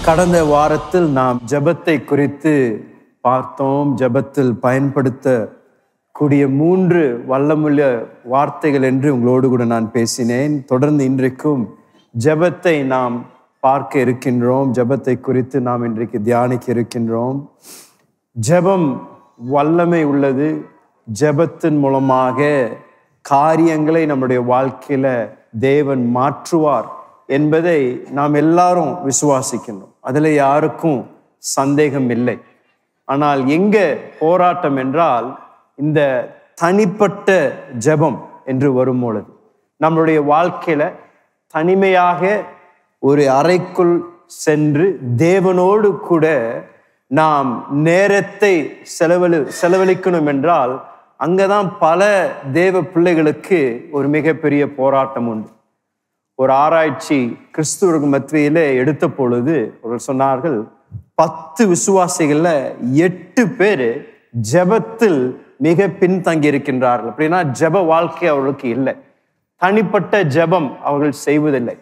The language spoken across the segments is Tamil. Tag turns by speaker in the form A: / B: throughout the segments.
A: கடந்த வாரத்தில் நாம் ஜெபத்தை குறித்து பார்த்தோம். ஜெபத்தில் பயன்படுத்தக்கூடிய 3 வல்லமுள்ள வார்த்தைகள் என்று உங்களோடு கூட நான் பேசினேன். தொடர்ந்து இன்றைக்கும் ஜெபத்தை நாம் பார்க்க இருக்கின்றோம். ஜெபத்தை குறித்து நாம் இன்றைக்கு தியானிக்க இருக்கின்றோம். ஜெபம் வல்லமை உள்ளது. ஜெபத்தின் மூலமாக காரியங்களை நம்முடைய வாழ்க்கையில தேவன் மாற்றுவார் என்பதை நாம் எல்லாரும் விசுவாசிக்கின்றோம். அதில் யாருக்கும் சந்தேகம் இல்லை. ஆனால் எங்க போராட்டம் என்றால், இந்த தனிப்பட்ட ஜெபம் என்று வரும் பொழுது நம்மளுடைய வாழ்க்கையில தனிமையாக ஒரு அறைக்குள் சென்று தேவனோடு கூட நாம் நேரத்தை செலவழிக்கணும் என்றால், அங்கதான் பல தேவ பிள்ளைகளுக்கு ஒரு மிகப்பெரிய போராட்டம் உண்டு. ஒரு ஆராய்ச்சி கிறிஸ்துவருக்கு மத்தியிலே எடுத்த பொழுது அவர்கள் சொன்னார்கள், 10 விசுவாசிகள்ல 8 பேர் ஜெபத்தில் மிக பின்தங்கி இருக்கின்றார்கள். அப்படின்னா ஜெப வாழ்க்கை அவர்களுக்கு இல்லை. தனிப்பட்ட ஜெபம் அவர்கள் செய்வதில்லை.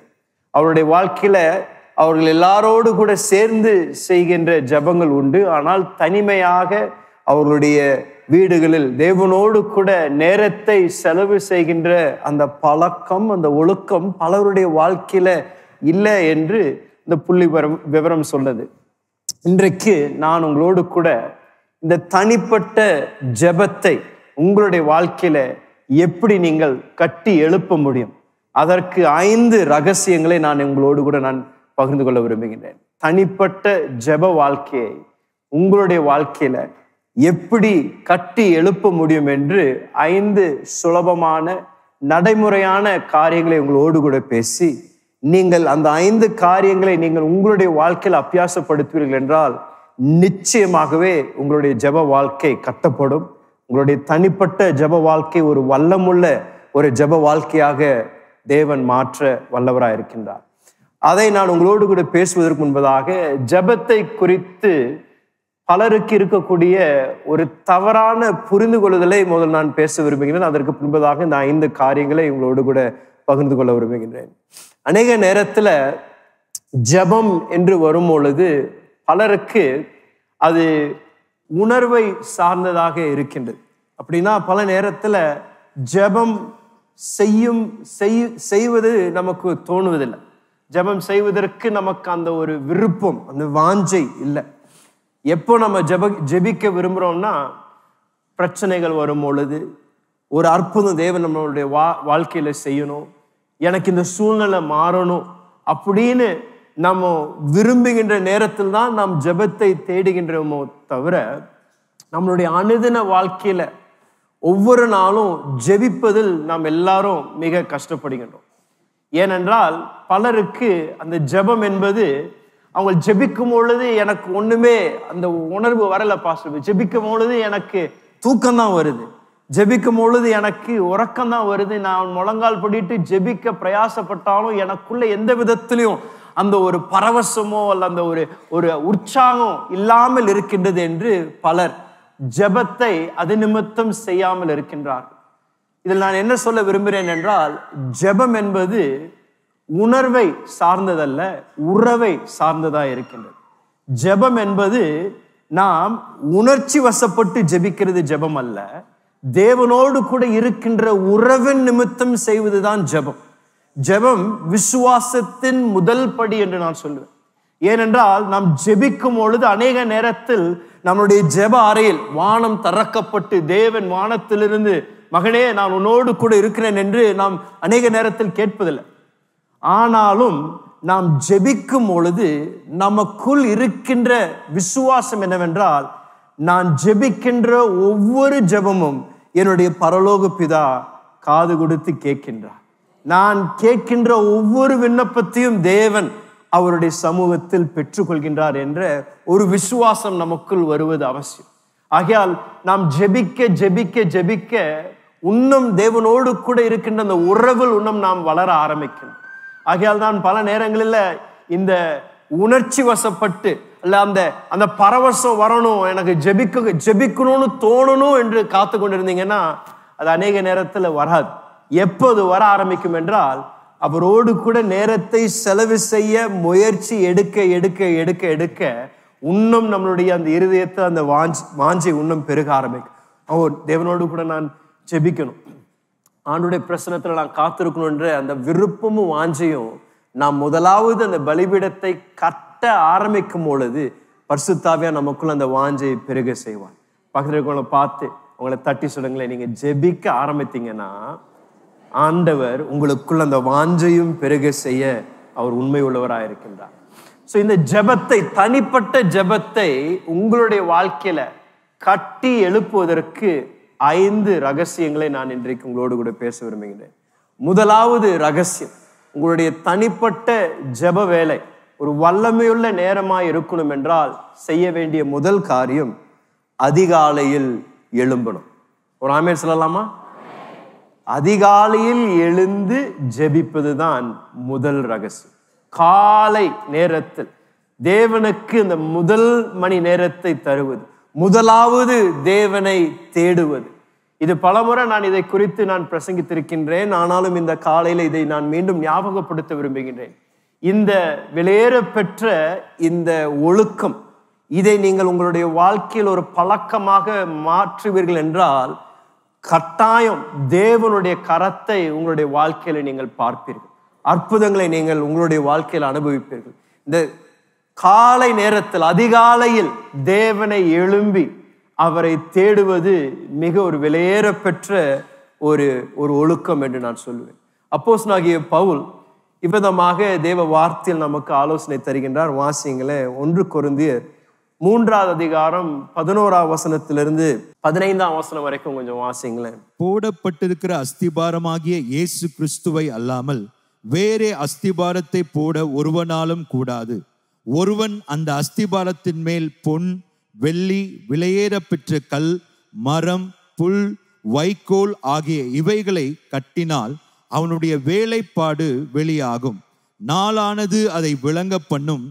A: அவருடைய வாழ்க்கையில அவர்கள் எல்லாரோடு கூட சேர்ந்து செய்கின்ற ஜெபங்கள் உண்டு. ஆனால் தனிமையாக அவர்களுடைய வீடுகளில் தேவனோடு கூட நேரத்தை செலவு செய்கின்ற அந்த பழக்கம், அந்த ஒழுக்கம் பலருடைய வாழ்க்கையில இல்லை என்று இந்த புள்ளி விவரம் சொல்லுது. இன்றைக்கு நான் உங்களோடு கூட இந்த தனிப்பட்ட ஜெபத்தை உங்களுடைய வாழ்க்கையில எப்படி நீங்கள் கட்டி எழுப்ப முடியும், அதற்கு 5 ரகசியங்களை நான் உங்களோடு கூட நான் பகிர்ந்து கொள்ள விரும்புகின்றேன். தனிப்பட்ட ஜெப வாழ்க்கையை உங்களுடைய வாழ்க்கையில எப்படி கட்டி எழுப்ப முடியும் என்று 5 சுலபமான நடைமுறையான காரியங்களை உங்களோடு கூட பேசி, நீங்கள் அந்த 5 காரியங்களை நீங்கள் உங்களுடைய வாழ்க்கையில் அபியாசப்படுத்துவீர்கள் என்றால் நிச்சயமாகவே உங்களுடைய ஜெப வாழ்க்கை கட்டப்படும். உங்களுடைய தனிப்பட்ட ஜெப வாழ்க்கை ஒரு வல்லமுள்ள ஒரு ஜெப வாழ்க்கையாக தேவன் மாற்ற வல்லவராக இருக்கின்றார். அதை நான் உங்களோடு கூட பேசுவதற்கு முன்பதாக, ஜெபத்தை குறித்து பலருக்கு இருக்கக்கூடிய ஒரு தவறான புரிந்து கொள்ளுதலை முதல் நான் பேச விரும்புகிறேன். அதற்கு முன்பதாக இந்த 5 காரியங்களை உங்களோடு கூட பகிர்ந்து கொள்ள விரும்புகின்றேன். அநேக நேரத்துல ஜெபம் என்று வரும் பொழுது பலருக்கு அது உணர்வை சார்ந்ததாக இருக்கின்றது. அப்படின்னா பல நேரத்துல ஜெபம் செய்வது நமக்கு தோணுவதில்லை. ஜெபம் செய்வதற்கு நமக்கு அந்த ஒரு விருப்பம், அந்த வாஞ்சை இல்லை. எப்போ நம்ம ஜெபிக்க விரும்புகிறோம்னா, பிரச்சனைகள் வரும் பொழுது, ஒரு அற்புதம் தேவன் நம்மளுடைய வாழ்க்கையில செய்யணும், எனக்கு இந்த சூழ்நிலை மாறணும் அப்படின்னு நம்ம விரும்புகின்ற நேரத்தில் தான் நாம் ஜெபத்தை தேடுகின்றோமோ தவிர, நம்மளுடைய அனுதின வாழ்க்கையில ஒவ்வொரு நாளும் ஜெபிப்பதில் நாம் எல்லாரும் மிக கஷ்டப்படுகின்றோம். ஏனென்றால் பலருக்கு அந்த ஜெபம் என்பது, அவங்க ஜெபிக்கும் பொழுது எனக்கு ஒண்ணுமே அந்த உணர்வு வரல பாஸ்டர், ஜெபிக்கும் பொழுது எனக்கு தூக்கம்தான் வருது, ஜெபிக்கும் பொழுது எனக்கு உறக்கம்தான் வருது, நான் முழங்கால் படிட்டு ஜெபிக்க பிரயாசப்பட்டாலும் எனக்குள்ள எந்த விதத்திலையும் அந்த ஒரு பரவசமோ அல்ல அந்த ஒரு உற்சாகம் இல்லாமல் இருக்கின்றது என்று பலர் ஜெபத்தை அது நிமித்தம் செய்யாமல் இருக்கின்றார்கள். இதில் நான் என்ன சொல்ல விரும்புகிறேன் என்றால், ஜெபம் என்பது உணர்வை சார்ந்ததல்ல, உறவை சார்ந்ததா இருக்கின்றது. ஜெபம் என்பது நாம் உணர்ச்சி வசப்பட்டு ஜெபிக்கிறது ஜெபம் அல்ல, தேவனோடு கூட இருக்கின்ற உறவின் நிமித்தம் செய்வதுதான் ஜெபம். ஜெபம் விசுவாசத்தின் முதல் படி என்று நான் சொல்லுவேன். ஏனென்றால் நாம் ஜெபிக்கும் பொழுது அநேக நேரத்தில் நம்முடைய ஜெப அறையில் வானம் திறக்கப்பட்டு தேவன் வானத்திலிருந்து, மகனே நான் உன்னோடு கூட இருக்கிறேன் என்று நாம் அநேக நேரத்தில் கேட்பதில்லை. ஆனாலும் நாம் ஜெபிக்கும் பொழுது நமக்குள் இருக்கின்ற விசுவாசம் என்னவென்றால், நான் ஜெபிக்கின்ற ஒவ்வொரு ஜெபமும் என்னுடைய பரலோக பிதா காது கொடுத்து கேட்கின்றார். நான் கேட்கின்ற ஒவ்வொரு விண்ணப்பத்தையும் தேவன் அவருடைய சமூகத்தில் பெற்றுக்கொள்கின்றார் என்ற ஒரு விசுவாசம் நமக்குள் வருவது அவசியம். ஆகையால் நாம் ஜெபிக்க ஜெபிக்க ஜெபிக்க இன்னும் தேவனோடு கூட இருக்கின்ற அந்த உறவில் இன்னும் நாம் வளர ஆரம்பிக்கணும். ஆகையால் தான் பல நேரங்களில் இந்த உணர்ச்சி வசப்பட்டு அல்ல அந்த பரவசம் வரணும், எனக்கு ஜெபிக்கணும்னு தோணணும் என்று காத்து கொண்டிருந்தீங்கன்னா அது அநேக நேரத்தில் வராது. எப்போது வர ஆரம்பிக்கும் என்றால், அவரோடு கூட நேரத்தை செலவு செய்ய முயற்சி எடுக்க எடுக்க எடுக்க எடுக்க இன்னும் நம்மளுடைய அந்த இருதயத்தை அந்த வாஞ்சை இன்னும் பெருக ஆரம்பிக்கும். தேவனோடு கூட நான் ஜெபிக்கணும், ஆண்டுடைய பிரசனத்துல நான் காத்திருக்கணும்ன்ற அந்த விருப்பமும் வாஞ்சையும் நாம் முதலாவது அந்த பலிபீடத்தை கட்ட ஆரம்பிக்கும் பொழுது பரிசுத்த ஆவியானவர் நமக்குள்ள அந்த வாஞ்சையை பெருக செய்வார். பக்கத்துல இருக்கவங்களை பார்த்து உங்களை தட்டி சொல்லுங்களேன், நீங்க ஜெபிக்க ஆரம்பித்தீங்கன்னா ஆண்டவர் உங்களுக்குள்ள அந்த வாஞ்சையும் பெருக செய்ய அவர் உண்மை உள்ளவராக இருக்கின்றார். ஸோ இந்த ஜெபத்தை, தனிப்பட்ட ஜெபத்தை உங்களுடைய வாழ்க்கையில கட்டி எழுப்புவதற்கு 5 ரகசியங்களை நான் இன்றைக்கு உங்களோடு கூட பேச விரும்புகிறேன். முதலாவது ரகசியம், உங்களுடைய தனிப்பட்ட ஜெப வேலை ஒரு வல்லமையுள்ள நேரமாய் இருக்கணும் என்றால் செய்ய வேண்டிய முதல் காரியம் அதிகாலையில் எழும்பணும். ஒரு ஆமென் சொல்லலாமா? அதிகாலையில் எழுந்து ஜெபிப்பதுதான் முதல் ரகசியம். காலை நேரத்தில் தேவனுக்கு இந்த முதல் மணி நேரத்தை தருவது, முதலாவது தேவனை தேடுவது. இது பலமுறை நான் இதை குறித்து நான் பிரசங்கித்திருக்கின்றேன். ஆனாலும் இந்த காலையில இதை நான் மீண்டும் ஞாபகப்படுத்த விரும்புகின்றேன். இந்த விலையேற பெற்ற இந்த ஒழுக்கம், இதை நீங்கள் உங்களுடைய வாழ்க்கையில் ஒரு பழக்கமாக மாற்றுவீர்கள் என்றால் கட்டாயம் தேவனுடைய கரத்தை உங்களுடைய வாழ்க்கையில நீங்கள் பார்ப்பீர்கள், அற்புதங்களை நீங்கள் உங்களுடைய வாழ்க்கையில் அனுபவிப்பீர்கள். இந்த காலை நேரத்தில் அதிகாலையில் தேவனை எழும்பி அவரை தேடுவது மிக ஒரு விலையேற பெற்ற ஒரு ஒழுக்கம் என்று நான் சொல்லுவேன். அப்போஸ்தலனாகிய பவுல் இவ்விதமாக தேவ வார்த்தையில் நமக்கு ஆலோசனை தருகின்றார். வாசியங்களே, 1 கொரிந்தியர் 3ஆம் அதிகாரம் 11ஆம் வசனத்திலிருந்து 15ஆம் வசனம் வரைக்கும் கொஞ்சம் வாசிங்களேன்.
B: போடப்பட்டிருக்கிற அஸ்திபாரமாகிய இயேசு கிறிஸ்துவை அல்லாமல் வேறே அஸ்திபாரத்தை போட ஒருவனாலும் கூடாது. ஒருவன் அந்த அஸ்திபாரத்தின் மேல் பொன், வெள்ளி, விலையேற பெற்ற கல், மரம், புல், வைக்கோல் ஆகிய இவைகளை கட்டினால் அவனுடைய வேலைப்பாடு வெளியாகும். நாளானது அதை விளங்க பண்ணும்,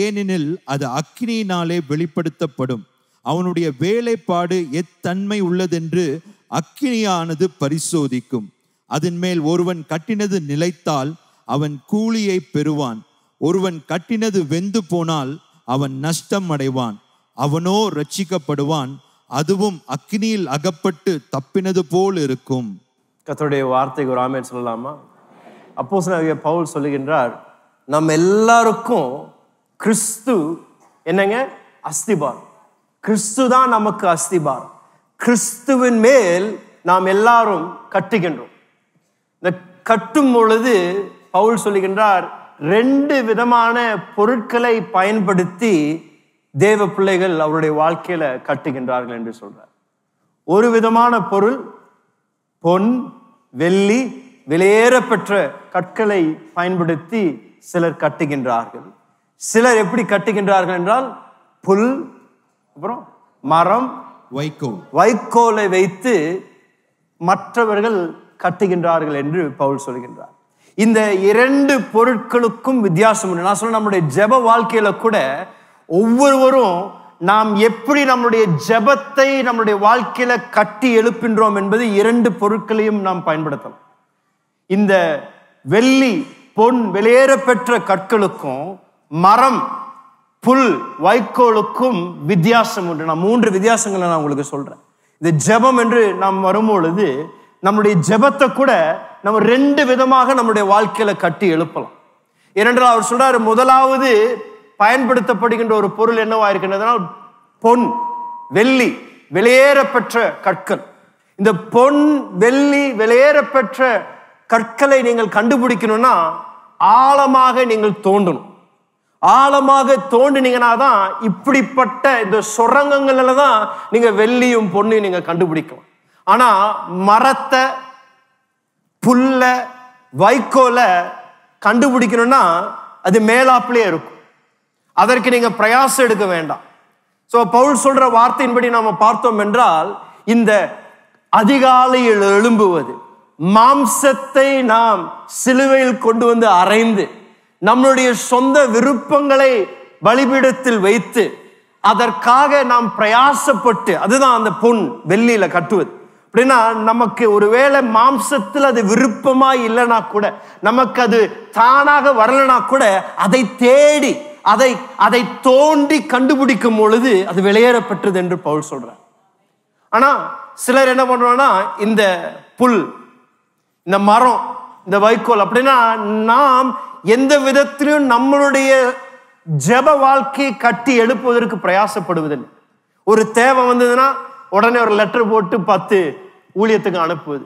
B: ஏனெனில் அது அக்கினியினாலே வெளிப்படுத்தப்படும். அவனுடைய வேலைப்பாடு எத்தன்மை உள்ளதென்று அக்கினியானது பரிசோதிக்கும். அதன் மேல் ஒருவன் கட்டினது நிலைத்தால் அவன் கூலியை பெறுவான். ஒருவன் கட்டினது வெந்து போனால் அவன் நஷ்டம் அடைவான். அவனோ ரட்சிக்கப்படுவான், அதுவும் அக்கினியில் அகப்பட்டு தப்பினது போல் இருக்கும்.
A: கர்த்தருடைய வார்த்தைக்கு ஒரு ஆமென் சொல்லலாமா? அப்போஸ்தலனாகிய பவுல் சொல்லுகின்றார், நம்ம எல்லாருக்கும் கிறிஸ்து என்னங்க? அஸ்திபாரம். கிறிஸ்து தான் நமக்கு அஸ்திபாரம். கிறிஸ்துவின் மேல் நாம் எல்லாரும் கட்டுகின்றோம். இந்த கட்டும் பொழுது பவுல் சொல்லுகின்றார், 2 விதமான பொருட்களை பயன்படுத்தி தேவ பிள்ளைகள் அவருடைய வாழ்க்கையில கட்டுகின்றார்கள் என்று சொல்றார். ஒரு விதமான பொருள் பொன், வெள்ளி, விலையேற பெற்ற கற்களை பயன்படுத்தி சிலர் கட்டுகின்றார்கள். சிலர் எப்படி கட்டுகின்றார்கள் என்றால் புல், அப்புறம் மரம், வைக்கோலை வைத்து மற்றவர்கள் கட்டுகின்றார்கள் என்று பவுல் சொல்கின்றார். இந்த 2 பொருட்களுக்கும் வித்தியாசம் உண்டு. நான் சொல்ல, நம்முடைய ஜெப வாழ்க்கையில கூட ஒவ்வொருவரும் நாம் எப்படி நம்முடைய ஜெபத்தை நம்முடைய வாழ்க்கையில கட்டி எழுப்பின்றோம் என்பது 2 பொருட்களையும் நாம் பயன்படுத்தலாம். இந்த வெள்ளி, பொன், வெளியேற பெற்ற கற்களுக்கும் மரம், புல், வைக்கோலுக்கும் வித்தியாசம் உண்டு. நான் 3 வித்தியாசங்களை நான் உங்களுக்கு சொல்றேன். இந்த ஜெபம் என்று நாம் வரும்பொழுது நம்முடைய ஜெபத்தை கூட நம்ம 2 விதமாக நம்முடைய வாழ்க்கையில கட்டி எழுப்பலாம். ஏனென்றால் அவர் சொல்றாரு, முதலாவது பயன்படுத்தப்படுகின்ற ஒரு பொருள் என்னவா இருக்கின்றதுனால் பொன், வெள்ளி, வெளியேற பெற்ற கற்கள். இந்த பொன், வெள்ளி, வெளியேற பெற்ற கற்களை நீங்கள் கண்டுபிடிக்கணும்னா ஆழமாக நீங்கள் தோண்டணும். ஆழமாக தோண்டினீங்கன்னா தான் இப்படிப்பட்ட இந்த சுரங்கங்கள்ல தான் நீங்க வெள்ளியும் பொண்ணையும் நீங்க கண்டுபிடிக்கலாம். ஆனா மரத்தை, புல்ல, வைக்கோல கண்டுபிடிக்கணும்னா அது மேலாப்பிலே இருக்கும். அதற்கு நீங்க பிரயாசம் எடுக்க வேண்டாம். சோ பவுல் சொல்ற வார்த்தையின்படி நாம பார்த்தோம் என்றால், இந்த அதிகாலையில் எழும்புவது, மாம்சத்தை நாம் சிலுவையில் கொண்டு வந்து அறைந்து நம்முடைய சொந்த விருப்பங்களை பலிபீடத்தில் வைத்து அதற்காக நாம் பிரயாசப்பட்டு, அதுதான் அந்த பொன் வெள்ளியில கட்டுவது. அப்படின்னா நமக்கு ஒருவேளை மாம்சத்தில் அது விருப்பமா இல்லைன்னா கூட, நமக்கு அது தானாக வரலனா கூட, அதை தேடி அதை தோண்டி கண்டுபிடிக்கும் பொழுது அது வெளியேறப்பட்டது என்று பவுல் சொல்றார். ஆனா சிலர் என்ன பண்றோம்னா, இந்த புல், இந்த மரம், இந்த வைக்கோல் அப்படின்னா நாம் எந்த விதத்திலும் நம்மளுடைய ஜெப வாழ்க்கையை கட்டி எழுப்புவதற்கு பிரயாசப்படுவதில்லை. ஒரு தேவை வந்ததுன்னா உடனே ஒரு லெட்டர் போட்டு 10 ஊழியத்துக்கு அனுப்புவது,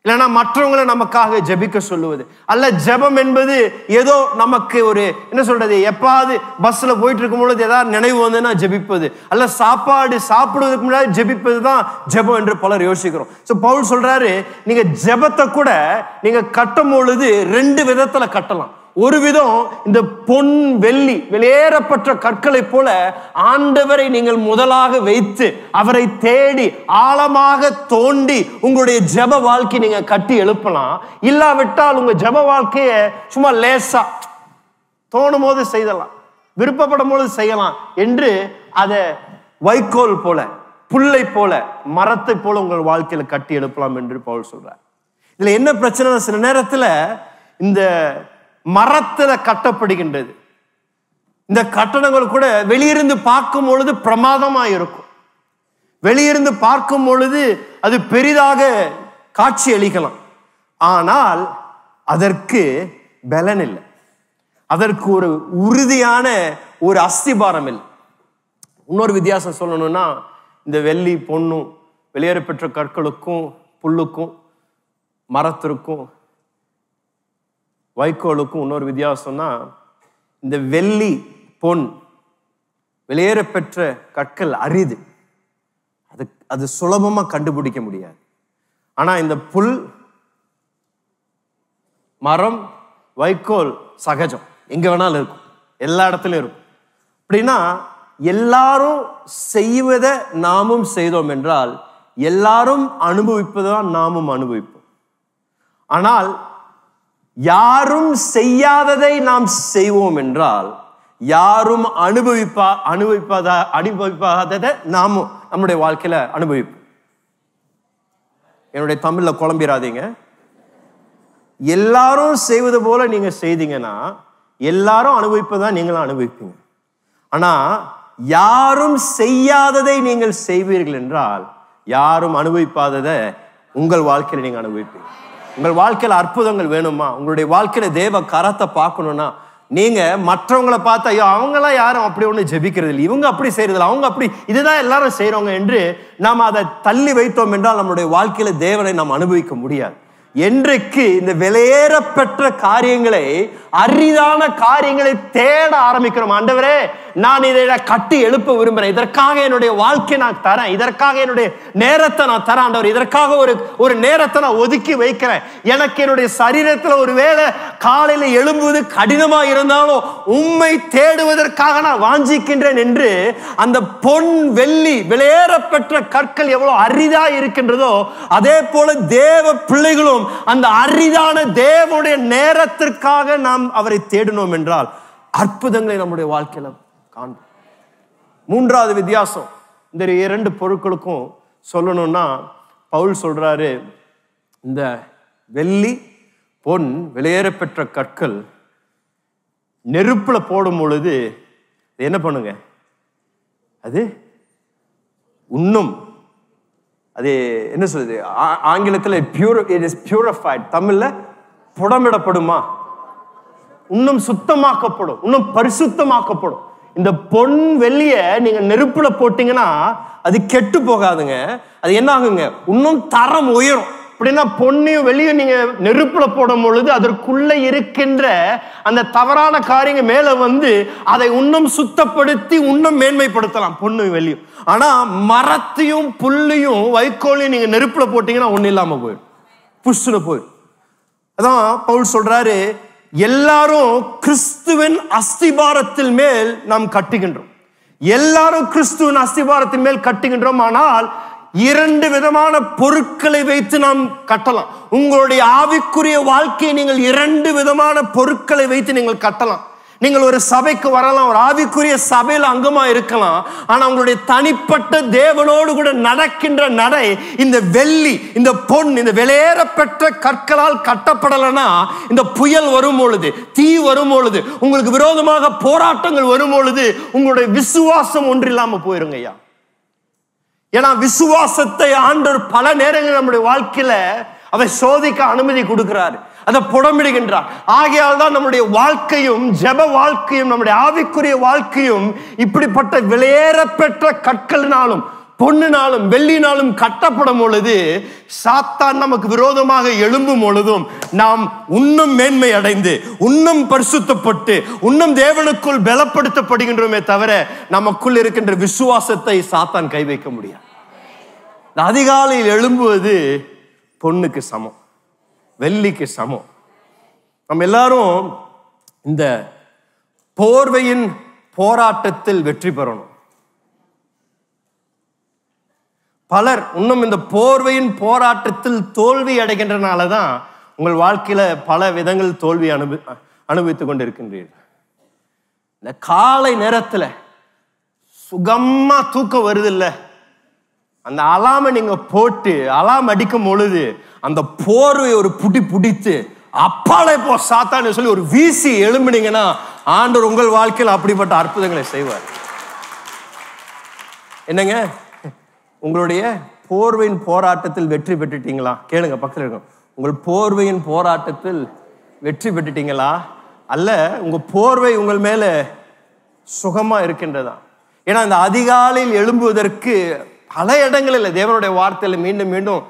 A: இல்லைன்னா மற்றவங்களை நமக்காக ஜெபிக்க சொல்லுவது. அல்ல ஜெபம் என்பது ஏதோ நமக்கு ஒரு என்ன சொல்றது, எப்பாவது பஸ்ல போயிட்டு இருக்கும் பொழுது ஏதாவது நினைவு வந்ததுன்னா ஜெபிப்பது, அல்ல சாப்பாடு சாப்பிடுவதற்கு முன்னாடி ஜெபிப்பது தான் ஜெபம் என்று பலர் யோசிக்கிறோம். ஸோ பவுல் சொல்றாரு, நீங்க ஜெபத்தை கூட நீங்க கட்டும் பொழுது 2 விதத்துல கட்டலாம். ஒரு விதம், இந்த பொன் வெள்ளி வெளியேறப்பட்ட கற்களை போல ஆண்டவரை நீங்கள் முதலாக வைத்து அவரை தேடி ஆழமாக தோண்டி உங்களுடைய ஜெப வாழ்க்கை நீங்க கட்டி எழுப்பலாம். இல்லாவிட்டால் உங்க ஜெப வாழ்க்கையை சும்மா லேசா தோணும் போது செய்யலாம், விருப்பப்படும் போது செய்யலாம் என்று அதை வைக்கோல் போல, புல்லை போல, மரத்தை போல உங்கள் வாழ்க்கையில கட்டி எழுப்பலாம் என்று பவுல் சொல்றார். இதுல என்ன பிரச்சனை, சில நேரத்துல இந்த மரத்துல கட்டப்படுகின்றது இந்த கட்டடங்கள் கூட வெளியிருந்து பார்க்கும் பொழுது பிரமாதமா இருக்கும், வெளியிருந்து பார்க்கும் பொழுது அது பெரிதாக காட்சி அளிக்கலாம். ஆனால் அதற்கு பலன் இல்லை, அதற்கு ஒரு உறுதியான ஒரு அஸ்திபாரம் இல்லை. இன்னொரு வித்தியாசம் சொல்லணும்னா, இந்த வெள்ளி பொன்னும் வெளியேறப்பெற்ற கற்களுக்கும் புல்லுக்கும் மரத்திற்கும் வைக்கோலுக்கும் இன்னொரு வித்தியாசம்னா, இந்த வெள்ளி பொன் வெளியேறப்பெற்ற கற்கள் அரிது, அது சுலபமா கண்டுபிடிக்க முடியாது. ஆனா இந்த புல், மரம், வைக்கோல் சகஜம், எங்க வேணாலும் இருக்கும், எல்லா இடத்துலயும் இருக்கும். அப்படின்னா எல்லாரும் செய்வதை நாமும் செய்தோம் என்றால் எல்லாரும் அனுபவிப்பதான் நாமும் அனுபவிப்போம். ஆனால் யாரும் செய்யாததை நாம் செய்வோம் என்றால் யாரும் அனுபவிப்பாததை நாமும் நம்முடைய வாழ்க்கையில அனுபவிப்போம். என்னுடைய தமிழ்ல குழம்பிடாதீங்க. எல்லாரும் செய்வது போல நீங்க செய்தீங்கன்னா எல்லாரும் அனுபவிப்பதான் நீங்களும் அனுபவிப்பீங்க. ஆனா யாரும் செய்யாததை நீங்கள் செய்வீர்கள் என்றால் யாரும் அனுபவிப்பாததை உங்கள் வாழ்க்கையில நீங்க அனுபவிப்பீங்க. உங்கள் வாழ்க்கையில அற்புதங்கள் வேணுமா, உங்களுடைய வாழ்க்கையில தேவ கரத்தை பார்க்கணும்னா நீங்க மற்றவங்களை பார்த்தா, ஐயோ அவங்களாம் யாரும் அப்படி ஒண்ணு ஜெபிக்கிறது இல்லை, இவங்க அப்படி செய்யறது இல்லை, அவங்க அப்படி இதுதான் எல்லாரும் செய்யறவங்க என்று நாம் அதை தள்ளி வைத்தோம் என்றால் நம்மளுடைய வாழ்க்கையில தேவனை நாம் அனுபவிக்க முடியாது. என்றைக்கு இந்த வெளியேறப்பெற்ற காரியங்களை, அரிதான காரியங்களை தேட ஆரம்பிக்கிறோம், ஆண்டவரே நான் இதை கட்டி எழுப்ப விரும்புறேன், இதற்காக என்னுடைய வாழ்க்கையை நான் தரேன், இதற்காக என்னுடைய நேரத்தை நான் தரேன் ஆண்டவர், இதற்காக ஒரு நேரத்தை நான் ஒதுக்கி வைக்கிறேன், எனக்கு என்னுடைய சரீரத்தில் ஒரு வேளை காலையில எழும்புவது கடினமா இருந்தாலும் உம்மை தேடுவதற்காக நான் வாஞ்சிக்கின்றேன் என்று அந்த பொன் வெள்ளி வெளியேறப்பெற்ற கற்கள் எவ்வளவு அரிதா இருக்கின்றதோ அதே போல தேவ பிள்ளைகளும் அந்த அரிதான தேவனுடைய நேரத்திற்காக நாம் அவரை தேடினோம் என்றால் அற்புதங்களை நம்முடைய வாழ்க்கையில காண்போம். 3வது வித்தியாசம் இந்த 2 பொருட்களுக்கும் சொல்லணும்னா, பவுல் சொல்றாரு, இந்த வெள்ளி பொன் வெளியேறப்பெற்ற கற்கள் நெருப்புல போடும் பொழுது என்ன பண்ணுங்க, அது இன்னும் அது என்ன சொல்றது, ஆங்கிலத்தில் இட் இஸ் பியூரிஃபைட், தமிழ்ல புடமிடப்படுமா, இன்னும் சுத்தமாக்கப்படும், இன்னும் பரிசுத்தமாக்கப்படும். இந்த பொன் வெள்ளிய நீங்க நெருப்புல போட்டீங்கன்னா அது கெட்டு போகாதுங்க, அது என்ன ஆகுங்க, இன்னும் தரம் உயரும். அப்படின்னா பொன்னையும் வெள்ளியும் நீங்க நெருப்புல போடும் பொழுது அதற்குள்ள இருக்கின்ற அந்த தவறான காரியங்கள் மேல வந்து அதை இன்னும் சுத்தப்படுத்தி இன்னும் மேன்மைப்படுத்தலாம் பொன்னும் வெள்ளியும். ஆனா மரத்தையும் புல்லையும் வைக்கோலையும் நீங்க நெருப்புல போட்டீங்கன்னா ஒண்ணு இல்லாம போயிடும், புஷ்னு போயிடும். அதான் பவுல் சொல்றாரு, எல்லாரும் கிறிஸ்துவின் அஸ்திபாரத்தின் மேல் நாம் கட்டுகின்றோம், எல்லாரும் கிறிஸ்துவின் அஸ்திபாரத்தின் மேல் கட்டுகின்றோம். ஆனால் 2 விதமான பொருட்களை வைத்து நாம் கட்டலாம். உங்களுடைய ஆவிக்குரிய வாழ்க்கையை நீங்கள் 2 விதமான பொருட்களை வைத்து நீங்கள் கட்டலாம்.
C: நீங்கள் ஒரு சபைக்கு வரலாம், ஒரு ஆவிக்குரிய சபையில் அங்கமா இருக்கலாம். ஆனா உங்களுடைய தனிப்பட்ட தேவனோடு கூட நடக்கின்ற நடை இந்த வெள்ளி, இந்த பொன், இந்த வெளியேறப்பெற்ற கற்களால் கட்டப்படலைன்னா, இந்த புயல் வரும் பொழுது, தீ வரும் பொழுது, உங்களுக்கு விரோதமாக போராட்டங்கள் வரும் பொழுது உங்களுடைய விசுவாசம் ஒன்றில்லாம போயிருங்க ஐயா. ஏன்னா விசுவாசத்தை ஆண்டவர் பல நேரங்கள் நம்முடைய வாழ்க்கையில அதை சோதிக்க அனுமதி கொடுக்கிறார், அதை புடமிடுகின்றார். ஆகையால் தான் நம்முடைய வாழ்க்கையும் ஜெப வாழ்க்கையும் நம்முடைய ஆவிக்குரிய வாழ்க்கையும் இப்படிப்பட்ட வெளியேறப்பெற்ற கற்களினாலும் பொன்னினாலும் வெள்ளினாலும் கட்டப்படும் பொழுது, சாத்தான் நமக்கு விரோதமாக எழும்பும் பொழுதும் நாம் இன்னும் மேன்மை அடைந்து, இன்னும் பரிசுத்தப்பட்டு, இன்னும் தேவனுக்குள் பலப்படுத்தப்படுகின்றோமே தவிர நமக்குள் இருக்கின்ற விசுவாசத்தை சாத்தான் கை வைக்க முடியாது. அதிகாலையில் எழும்புவது பொன்னுக்கு சமம், வெள்ளிக்கு சமம். நம்ம எல்லாரும் இந்த போர்வையின் போராட்டத்தில் வெற்றி பெறணும். பலர் இன்னும் இந்த போர்வையின் போராட்டத்தில் தோல்வி அடைகின்றனால தான் உங்கள் வாழ்க்கையில பல விதங்கள் தோல்வி அனுபவித்துக் கொண்டிருக்கின்றீர்கள். இந்த காலை நேரத்தில் சுகமா தூக்கம் வருது இல்ல, அந்த அலாமை நீங்க போட்டு அலாம் அடிக்கும் பொழுது அந்த போர்வை ஒரு பிடித்து அப்பாலே போ சாத்தான்னு சொல்லி ஒரு வீசி எழும்பினீங்கன்னா ஆண்டவர் உங்கள் வாழ்க்கையில் அப்படிப்பட்ட அற்புதங்களை செய்வார். என்னங்க, உங்களுடைய போர்வையின் போராட்டத்தில் வெற்றி பெற்றுட்டீங்களா? கேளுங்க, பக்கத்தில் இருக்கும். உங்கள் போர்வையின் போராட்டத்தில் வெற்றி பெற்றுட்டீங்களா? அல்ல உங்க போர்வை உங்கள் மேல சுகமா இருக்கின்றதா? ஏன்னா இந்த அதிகாலையில் எழும்புவதற்கு பல இடங்களில் தேவனுடைய வார்த்தையில மீண்டும் மீண்டும்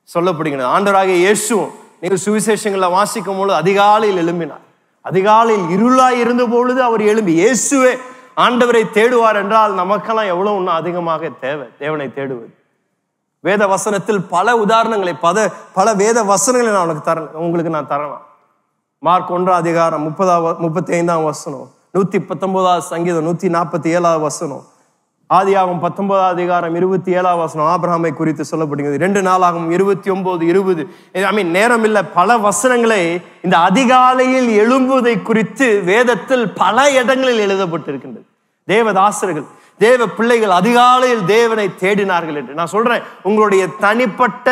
C: சொல்லப்படுகிறது. ஆண்டவராகிய இயேசுவும் நீங்கள் சுவிசேஷங்களை வாசிக்கும் பொழுது அதிகாலையில் எழும்பினார். அதிகாலையில் இருளாய் இருந்த பொழுது அவர் எழும்பி இயேசுவே ஆண்டவரை தேடுவார் என்றால் நமக்கெல்லாம் எவ்வளவு இன்னும் அதிகமாக தேவை தேவனை தேடுவது. வேத வசனத்தில் பல உதாரணங்களை பல வேத வசனங்களை நான் உங்களுக்கு தரலாம். மார்க் 1 அதிகாரம் 35 வசனம், 119 சங்கீதம் 147 வசனம், ஆதியாகமம் 19 அதிகாரம் 27 வசனம் ஆபிரகாமை குறித்து சொல்லப்படுகிறது. 2 நாளாகவும் 29-20 நேரம் இல்ல, பல வசனங்களை இந்த அதிகாலையில் எழும்புவதை குறித்து வேதத்தில் பல இடங்களில் எழுதப்பட்டிருக்கின்றது. தேவதாசர்கள், தேவ பிள்ளைகள் அதிகாலையில் தேவனை தேடினார்கள் என்று நான் சொல்றேன். உங்களுடைய தனிப்பட்ட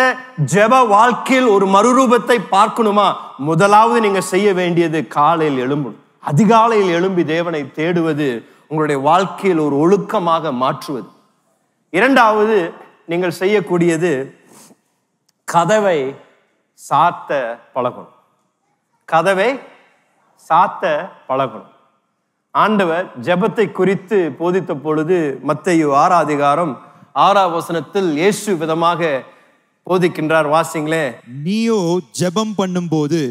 C: ஜெப வாழ்க்கையில் ஒரு மறுரூபத்தை பார்க்கணுமா? முதலாவது நீங்க செய்ய வேண்டியது காலையில் எழும்பணும். அதிகாலையில் எழும்பி தேவனை தேடுவது உங்களுடைய வாழ்க்கையில் ஒரு ஒழுக்கமாக மாற்றுவது. இரண்டாவது நீங்கள் செய்யக்கூடியது கதவை சாத்த பழகணும். கதவை சாத்த பழகணும். ஆண்டவர் ஜெபத்தை குறித்து போதித்த பொழுது மத்தேயு 6 அதிகாரம் 6 வசனத்தில் இயேசு விதமாக போதிக்கின்றார். வாசிங்களே.
B: நீயோ ஜெபம் பண்ணும்போது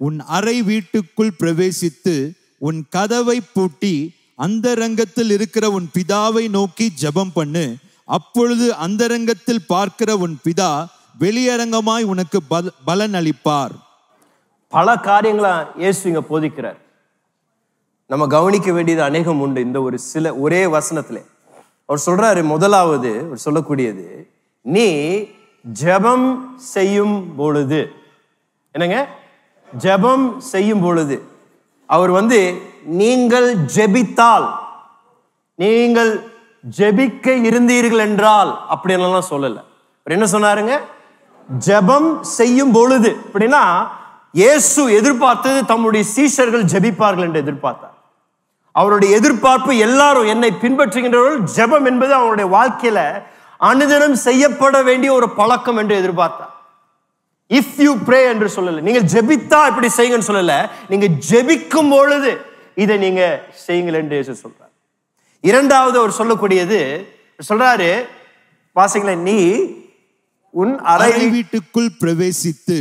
B: உன் அறை வீட்டுக்குள் பிரவேசித்து உன் கதவை பூட்டி அந்தரங்கத்தில் இருக்கிற உன் பிதாவை நோக்கி ஜெபம் பண்ணு. அப்பொழுது அந்தரங்கத்தில் பார்க்கிற உன் பிதா வெளியரங்கமாய் உனக்கு பலன் அளிப்பார்.
C: பல காரியங்களா இயேசு இங்க போதிக்கிறார். நம்ம கவனிக்க வேண்டியது அநேகம் உண்டு. இந்த ஒரே வசனத்திலே அவர் சொல்றாரு, முதலாவது அவர் சொல்லக்கூடியது, நீ ஜெபம் செய்யும் பொழுது, என்னங்க, ஜெபம் செய்யும் பொழுது அவர் நீங்கள் ஜெபித்தால், நீங்கள் ஜெபிக்க இருந்தீர்கள் என்றால் அப்படின்னு சொல்லல. என்ன சொன்னாருங்க? ஜெபம் செய்யும் பொழுது. அப்படின்னா இயேசு எதிர்பார்த்தது தம்முடைய சீஷர்கள் ஜெபிப்பார்கள் என்று எதிர்பார்த்தார். அவருடைய எதிர்பார்ப்பு எல்லாரும் என்னை பின்பற்றுகின்றவர்கள் ஜெபம் என்பது அவருடைய வாழ்க்கையில அனுதினம் செய்யப்பட வேண்டிய ஒரு பழக்கம் என்று எதிர்பார்த்தார். இஃப் யூ ப்ரே என்று சொல்லல, நீங்க ஜெபித்தா இப்படி செய்யுங்கன்னு சொல்லல, நீங்க ஜெபிக்கும் பொழுது இதை நீங்க செய்யுங்கள் என்று இயேசு சொல்றார். இரண்டாவது அவர் சொல்லக்கூடியது சொல்றாரு, வாசிங்களே, நீ உன் அறை
B: வீட்டுக்குள் பிரவேசித்து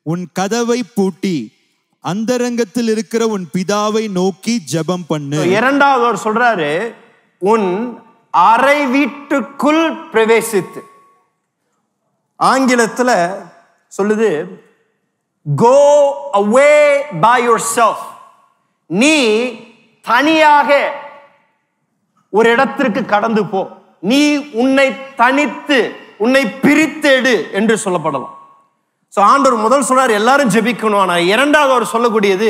B: உன் கதவை பூட்டி அந்தரங்கத்தில் இருக்கிற உன் பிதாவை நோக்கி ஜெபம் பண்ணு.
C: இரண்டாவது அவர் சொல்றாரு, உன் அறை வீட்டுக்குள் பிரவேசித்து. ஆங்கிலத்துல சொல்லுது, go away by yourself. நீ தனியாக ஒரு இடத்திற்கு கடந்து போ. நீ உன்னை தனித்து உன்னை பிரித்தெடு என்று சொல்லப்படலாம். ஆண்டவர் முதல் சொல்றாரு எல்லாரும் ஜெபிக்கணும். ஆனா இரண்டாவது அவர் சொல்லக்கூடியது,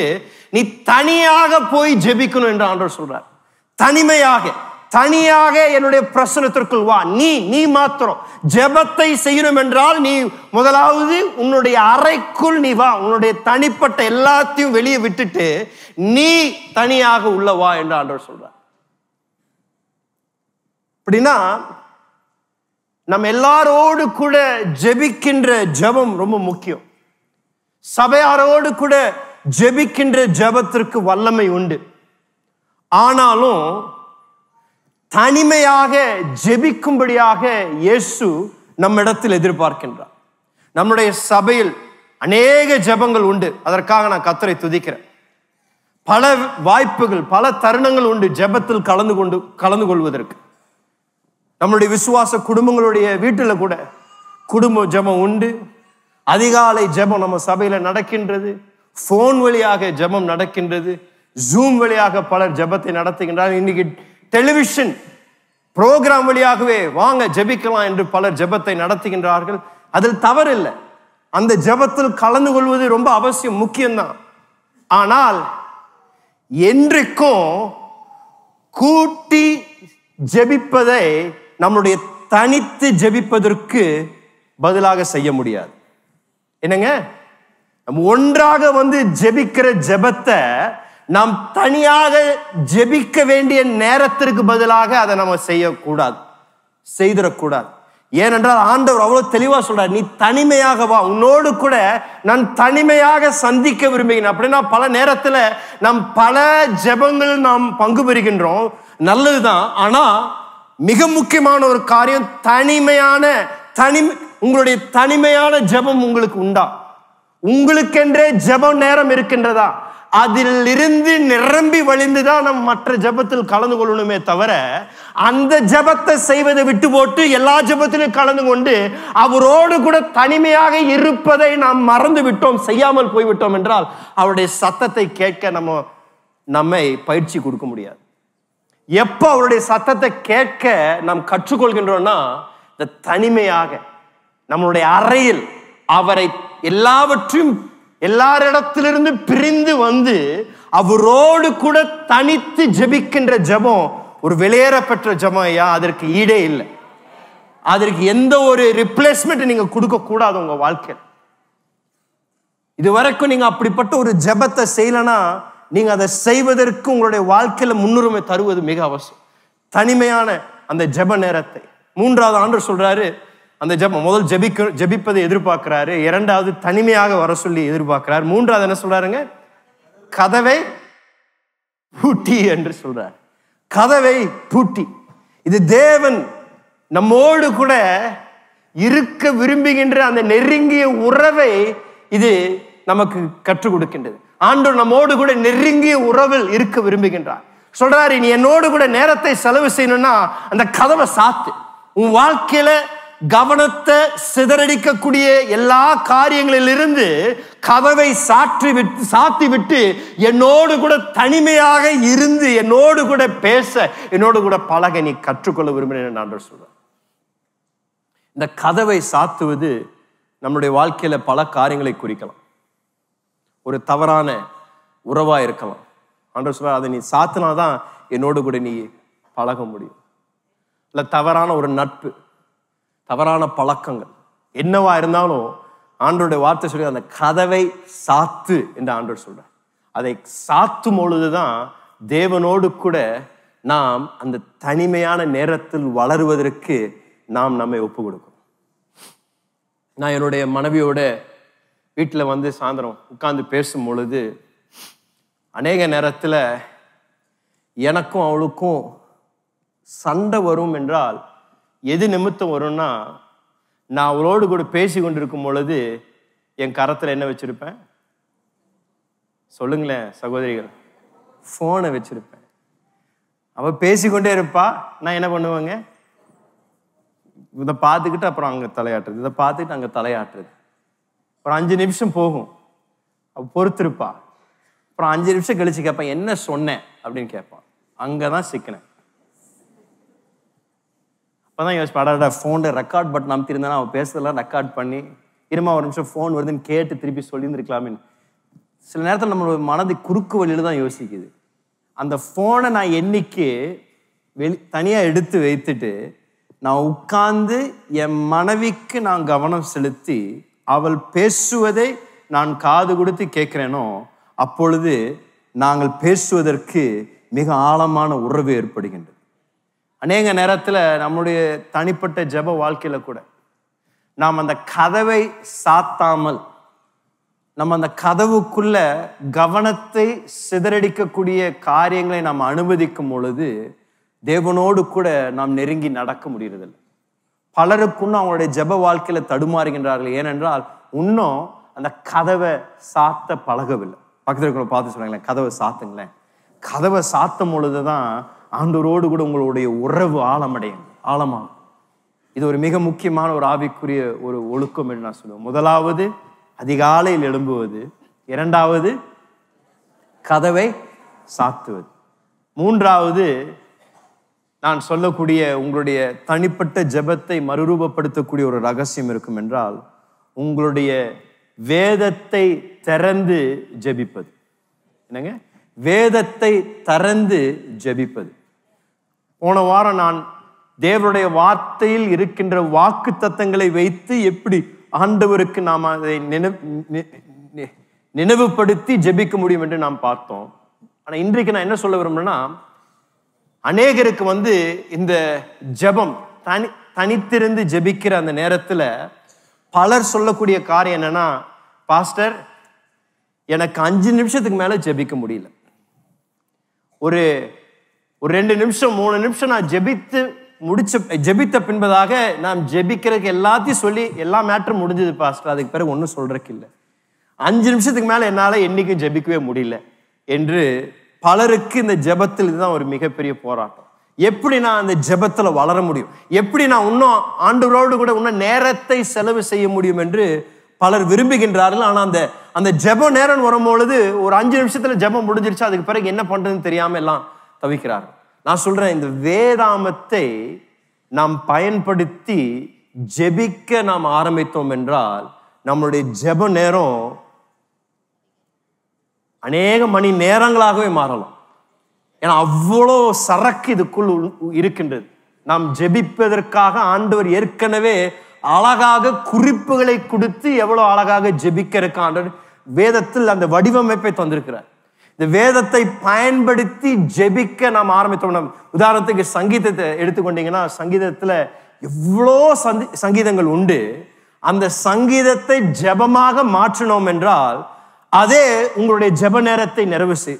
C: நீ தனியாக போய் ஜெபிக்கணும் என்று ஆண்டவர் சொல்றார். தனியாக என்னுடைய பிரசனத்திற்குள் வா. நீ மாத்திரம் ஜெபத்தை செய்யணும் என்றால் நீ முதலாவது உன்னுடைய அறைக்குள் நீ வா. உன்னுடைய தனிப்பட்ட எல்லாத்தையும் வெளியே விட்டுட்டு நீ தனியாக உள்ள வா என்று ஆண்டவர் சொல்றார். அப்படின்னா நம்ம எல்லாரோடு கூட ஜெபிக்கின்ற ஜெபம் ரொம்ப முக்கியம். சபையாரோடு கூட ஜெபிக்கின்ற ஜெபத்திற்கு வல்லமை உண்டு. ஆனாலும் தனிமையாக ஜெபிக்கும்படியாக இயேசு நம்மிடத்தில் எதிர்பார்க்கின்றார். நம்முடைய சபையில் அநேக ஜெபங்கள் உண்டு. அதற்காக நான் கர்த்தரை துதிக்கிறேன். பல வாய்ப்புகள், பல தருணங்கள் உண்டு ஜெபத்தில் கலந்து கொள்வதற்கு. நம்முடைய விசுவாச குடும்பங்களுடைய வீட்டில் கூட குடும்ப ஜெபம் உண்டு. அதிகாலை ஜெபம் நம்ம சபையில நடக்கின்றது. போன் வழியாக ஜெபம் நடக்கின்றது. ஜூம் வழியாக பலர் ஜெபத்தை நடத்துகின்றார். இன்னைக்கு டெலிவிஷன் புரோகிராம் வழியாகவே வாங்க ஜெபிக்கலாம் என்று பலர் ஜெபத்தை நடத்துகின்றார்கள். அதில் தவறில்லை. அந்த ஜெபத்தில் கலந்து கொள்வது ரொம்ப அவசியம், முக்கியம்தான். ஆனால் என்றைக்கும் கூட்டி ஜெபிப்பதை நம்முடைய தனித்து ஜெபிப்பதற்கு பதிலாக செய்ய முடியாது. என்னங்க, நம்ம ஒன்றாக வந்து ஜெபிக்கிற ஜெபத்தை நாம் தனியாக ஜெபிக்க வேண்டிய நேரத்திற்கு பதிலாக அதை நம்ம செய்திடக்கூடாது. ஏனென்றால் ஆண்டவர் அவ்வளவு தெளிவா சொல்றார், நீ தனிமையாக வா, உன்னோடு கூட நான் தனிமையாக சந்திக்க விரும்புகிறேன். அப்படின்னா பல நேரத்துல நாம் பல ஜெபங்கள் நாம் பங்கு பெறுகின்றோம், நல்லதுதான். ஆனா மிக முக்கியமான ஒரு காரியம், உங்களுடைய தனிமையான ஜெபம் உங்களுக்கு உண்டா? உங்களுக்கென்றே ஜெபம் நேரம் இருக்கின்றதா? அதில் இருந்து நிரம்பி வழிந்துதான் நம்ம மற்ற ஜெபத்தில் கலந்து கொள்ளணுமே தவிர, அந்த ஜெபத்தை செய்வதை விட்டு போட்டு எல்லா ஜெபத்திலும் கலந்து கொண்டு அவரோடு கூட தனிமையாக இருப்பதை நாம் மறந்து விட்டோம், செய்யாமல் போய்விட்டோம் என்றால் அவருடைய சத்தத்தை கேட்க நம்மை பயிற்சி கொடுக்க முடியாது. எப்போ அவருடைய சத்தத்தை கேட்க நாம் கற்றுக்கொள்கின்றோம்னா, இந்த தனிமையாக நம்மளுடைய அறையில் அவரை எல்லாவற்றையும் எல்லாரிடத்திலிருந்து பிரிந்து வந்து அவரோடு கூட தனித்து ஜெபிக்கின்ற ஜெபம் ஒரு வெளியேற பெற்ற ஜெபம். ஐயா, அதற்கு ஈடே இல்லை. அதற்கு எந்த ஒரு ரிப்ளேஸ்மெண்ட் நீங்க கொடுக்க கூடாது உங்க வாழ்க்கையில். இதுவரைக்கும் நீங்க அப்படிப்பட்ட ஒரு ஜெபத்தை செய்யலன்னா நீங்க அதை செய்வதற்கு உங்களுடைய வாழ்க்கையில முன்னுரிமை தருவது மிக அவசியம். தனிமையான அந்த ஜெப நேரத்தை மூன்றாவது ஆண்டவர் சொல்றாரு. அந்த ஜெபம் முதல் ஜெபிப்பதை எதிர்பார்க்கிறாரு. இரண்டாவது தனிமையாக வர சொல்லி எதிர்பார்க்கிறார். மூன்றாவது என்ன சொல்றாருங்க? கதவை பூட்டி என்று சொல்றார். கதவை பூட்டி. இது தேவன் நம்மோடு கூட இருக்க விரும்புகின்ற அந்த நெருங்கிய உறவை இது நமக்கு கற்றுக் கொடுக்கின்றது. ஆண்டவர் நம்மோடு கூட நெருங்கிய உறவில் இருக்க விரும்புகின்றார். சொல்றாரு, நீ என்னோடு கூட நேரத்தை செலவு செய்யணும்னா அந்த கதவை சாத்து. உன் வாழ்க்கையில கவனத்தை சிதறடிக்கக்கூடிய எல்லா காரியங்களிலிருந்து கதவை சாத்தி விட்டு என்னோடு கூட தனிமையாக இருந்து என்னோடு கூட பேச, என்னோடு கூட பழக நீ கற்றுக்கொள்ள விரும்பினேன் ஆண்டவர் சொல்றார். இந்த கதவை சாத்துவது நம்முடைய வாழ்க்கையில பல காரியங்களை குறிக்கலாம். ஒரு தவறான உறவா இருக்கலாம். ஆண்டவர் சொல்றார், அதை நீ சாத்தினாதான் என்னோடு கூட நீ பழக முடியும். இல்ல தவறான ஒரு நட்பு, தவறான பழக்கங்கள் என்னவா இருந்தாலும் ஆண்டவருடைய வார்த்தை சொல்லி அந்த கதவை சாத்து என்று ஆண்டவர் சொல்றார். அதை சாத்தும் பொழுதுதான் தேவனோடு கூட நாம் அந்த தனிமையான நேரத்தில் வளருவதற்கு நாம் நம்மை ஒப்பு கொடுக்கணும். நான் என்னுடைய மனைவியோட வீட்டில் வந்து சாயந்தரம் உட்கார்ந்து பேசும் பொழுது அநேக நேரத்தில் எனக்கும் அவளுக்கும் சண்டை வரும். என்றால் எது நிமித்தம் வரும்னா, நான் அவளோடு கூட பேசி கொண்டிருக்கும் பொழுது என் கரத்தில் என்ன வச்சிருப்பேன் சொல்லுங்களேன் சகோதரிகள்? ஃபோனை வச்சிருப்பேன். அவ பேசிக்கொண்டே இருப்பா, நான் என்ன பண்ணுவேங்க, இதை பார்த்துக்கிட்டு அப்புறம் அங்கே தலையாட்டுறது, இதை பார்த்துக்கிட்டு அங்கே தலையாட்டுறது. ஒரு 5 நிமிஷம் போகும், அவ பொறுத்திருப்பா. அப்புறம் 5 நிமிஷம் கழிச்சு கேட்பான், என்ன சொன்னேன் அப்படின்னு கேட்பான். அங்கதான் சிக்கினேன். அப்பதான் யோசிப்பாடா, ஃபோனில் ரெக்கார்ட் பட்டன் அமுத்திருந்தேன்னா அவன் பேசுறதெல்லாம் ரெக்கார்ட் பண்ணி இருமா ஒரு நிமிஷம் ஃபோன் வருதுன்னு கேட்டு திருப்பி சொல்லியிருந்துருக்கலாமே. சில நேரத்தில் நம்மளோட மனது குறுக்கு வழியில தான் யோசிக்குது. அந்த ஃபோனை நான் என்னைக்கு தனியாக எடுத்து வைத்துட்டு நான் உட்கார்ந்து என் மனைவிக்கு நான் கவனம் செலுத்தி அவள் பேசுவதை நான் காது கொடுத்து கேட்கிறேனோ, அப்பொழுது நாங்கள் பேசுவதற்கு மிக ஆழமான உறவு ஏற்படுகின்றது. அநேக நேரத்தில் நம்முடைய தனிப்பட்ட ஜெப வாழ்க்கையில கூட நாம் அந்த கதவை சாத்தாமல், நம்ம அந்த கதவுக்குள்ள கவனத்தை சிதறடிக்கக்கூடிய காரியங்களை நாம் அனுமதிக்கும் பொழுது தேவனோடு கூட நாம் நெருங்கி நடக்க முடியறதில்லை. பலருக்கு இன்னும் அவங்களுடைய ஜெப வாழ்க்கையில தடுமாறுகின்றார்கள். ஏனென்றால் இன்னும் அந்த கதவை சாத்த பழகவில்லை. பக்கத்தில் இருக்கிற பார்த்து சொல்லுங்களேன், கதவை சாத்துங்களேன். கதவை சாத்தும் பொழுதுதான் ஆண்டவரோடு கூட உங்களுடைய உறவு ஆழமாகும். இது ஒரு மிக முக்கியமான ஒரு ஆவிக்குரிய ஒரு ஒழுக்கம் என்று நான் சொல்லுவேன். முதலாவது அதிகாலையில் எழும்புவது, இரண்டாவது கதவை சாத்துவது, மூன்றாவது நான் சொல்லக்கூடிய உங்களுடைய தனிப்பட்ட ஜெபத்தை மறுரூபப்படுத்தக்கூடிய ஒரு ரகசியம் இருக்கும் என்றால் உங்களுடைய வேதத்தை திறந்து ஜெபிப்பது. என்னங்க? வேதத்தை திறந்து ஜெபிப்பது. போன வாரம் நான் தேவனுடைய வார்த்தையில் இருக்கின்ற வாக்கு தத்தங்களை வைத்து எப்படி ஆண்டவருக்கு நாம் அதை நினைவுபடுத்தி ஜெபிக்க முடியும் என்று நாம் பார்த்தோம். ஆனா இன்றைக்கு நான் என்ன சொல்ல விரும்புறேன்னா, அநேகருக்கு இந்த ஜெபம் தனித்திருந்து ஜெபிக்கிற அந்த நேரத்துல பலர் சொல்லக்கூடிய காரியம் என்னன்னா, பாஸ்டர் எனக்கு 5 நிமிஷத்துக்கு மேல ஜெபிக்க முடியல. ஒரு 2 நிமிஷம் 3 நிமிஷம் நான் ஜெபித்த பின்பதாக நான் ஜெபிக்கிறதுக்கு எல்லாத்தையும் சொல்லி எல்லா மேட்டரும் முடிஞ்சது பாஸ்டர், அதுக்கு பிறகு ஒன்றும் சொல்றதுக்கு இல்லை. 5 நிமிஷத்துக்கு மேல என்னால என்னைக்கும் ஜெபிக்கவே முடியல என்று பலருக்கு இந்த ஜெபத்தில் இதுதான் ஒரு மிகப்பெரிய போராட்டம். எப்படி நான் அந்த ஜெபத்துல வளர முடியும், எப்படி நான் இன்னும் ஆண்டவரோடு கூட இன்னும் நேரத்தை செலவு செய்ய முடியும் என்று பலர் விரும்புகின்றார்கள். ஆனா அந்த ஜெப நேரம் வரும்பொழுது ஒரு 5 நிமிஷத்துல ஜெபம் முடிஞ்சிருச்சு, அதுக்கு பிறகு என்ன பண்றதுன்னு தெரியாம எல்லாம் தவிக்கிறார்கள். நான் சொல்றேன், இந்த வேதாமத்தை நாம் பயன்படுத்தி ஜெபிக்க நாம் ஆரம்பித்தோம் என்றால் நம்மளுடைய ஜெப நேரம் அநேக மணி நேரங்களாகவே மாறலாம். ஏன்னா அவ்வளோ சரக்கு இதுக்குள் இருக்கின்றது. நாம் ஜெபிப்பதற்காக ஆண்டவர் ஏற்கனவே அழகாக குறிப்புகளை கொடுத்து எவ்வளவு அழகாக ஜெபிக்க இருக்க வேதத்தில் அந்த வடிவமைப்பை தந்திருக்கிறார். இந்த வேதத்தை பயன்படுத்தி ஜெபிக்க நாம் ஆரம்பித்தோம். உதாரணத்துக்கு சங்கீதத்தை எடுத்துக்கொண்டீங்கன்னா, சங்கீதத்துல எவ்வளோ சங்கீதங்கள் உண்டு. அந்த சங்கீதத்தை ஜெபமாக மாற்றினோம் என்றால் அதே உங்களுடைய ஜெப நேரத்தை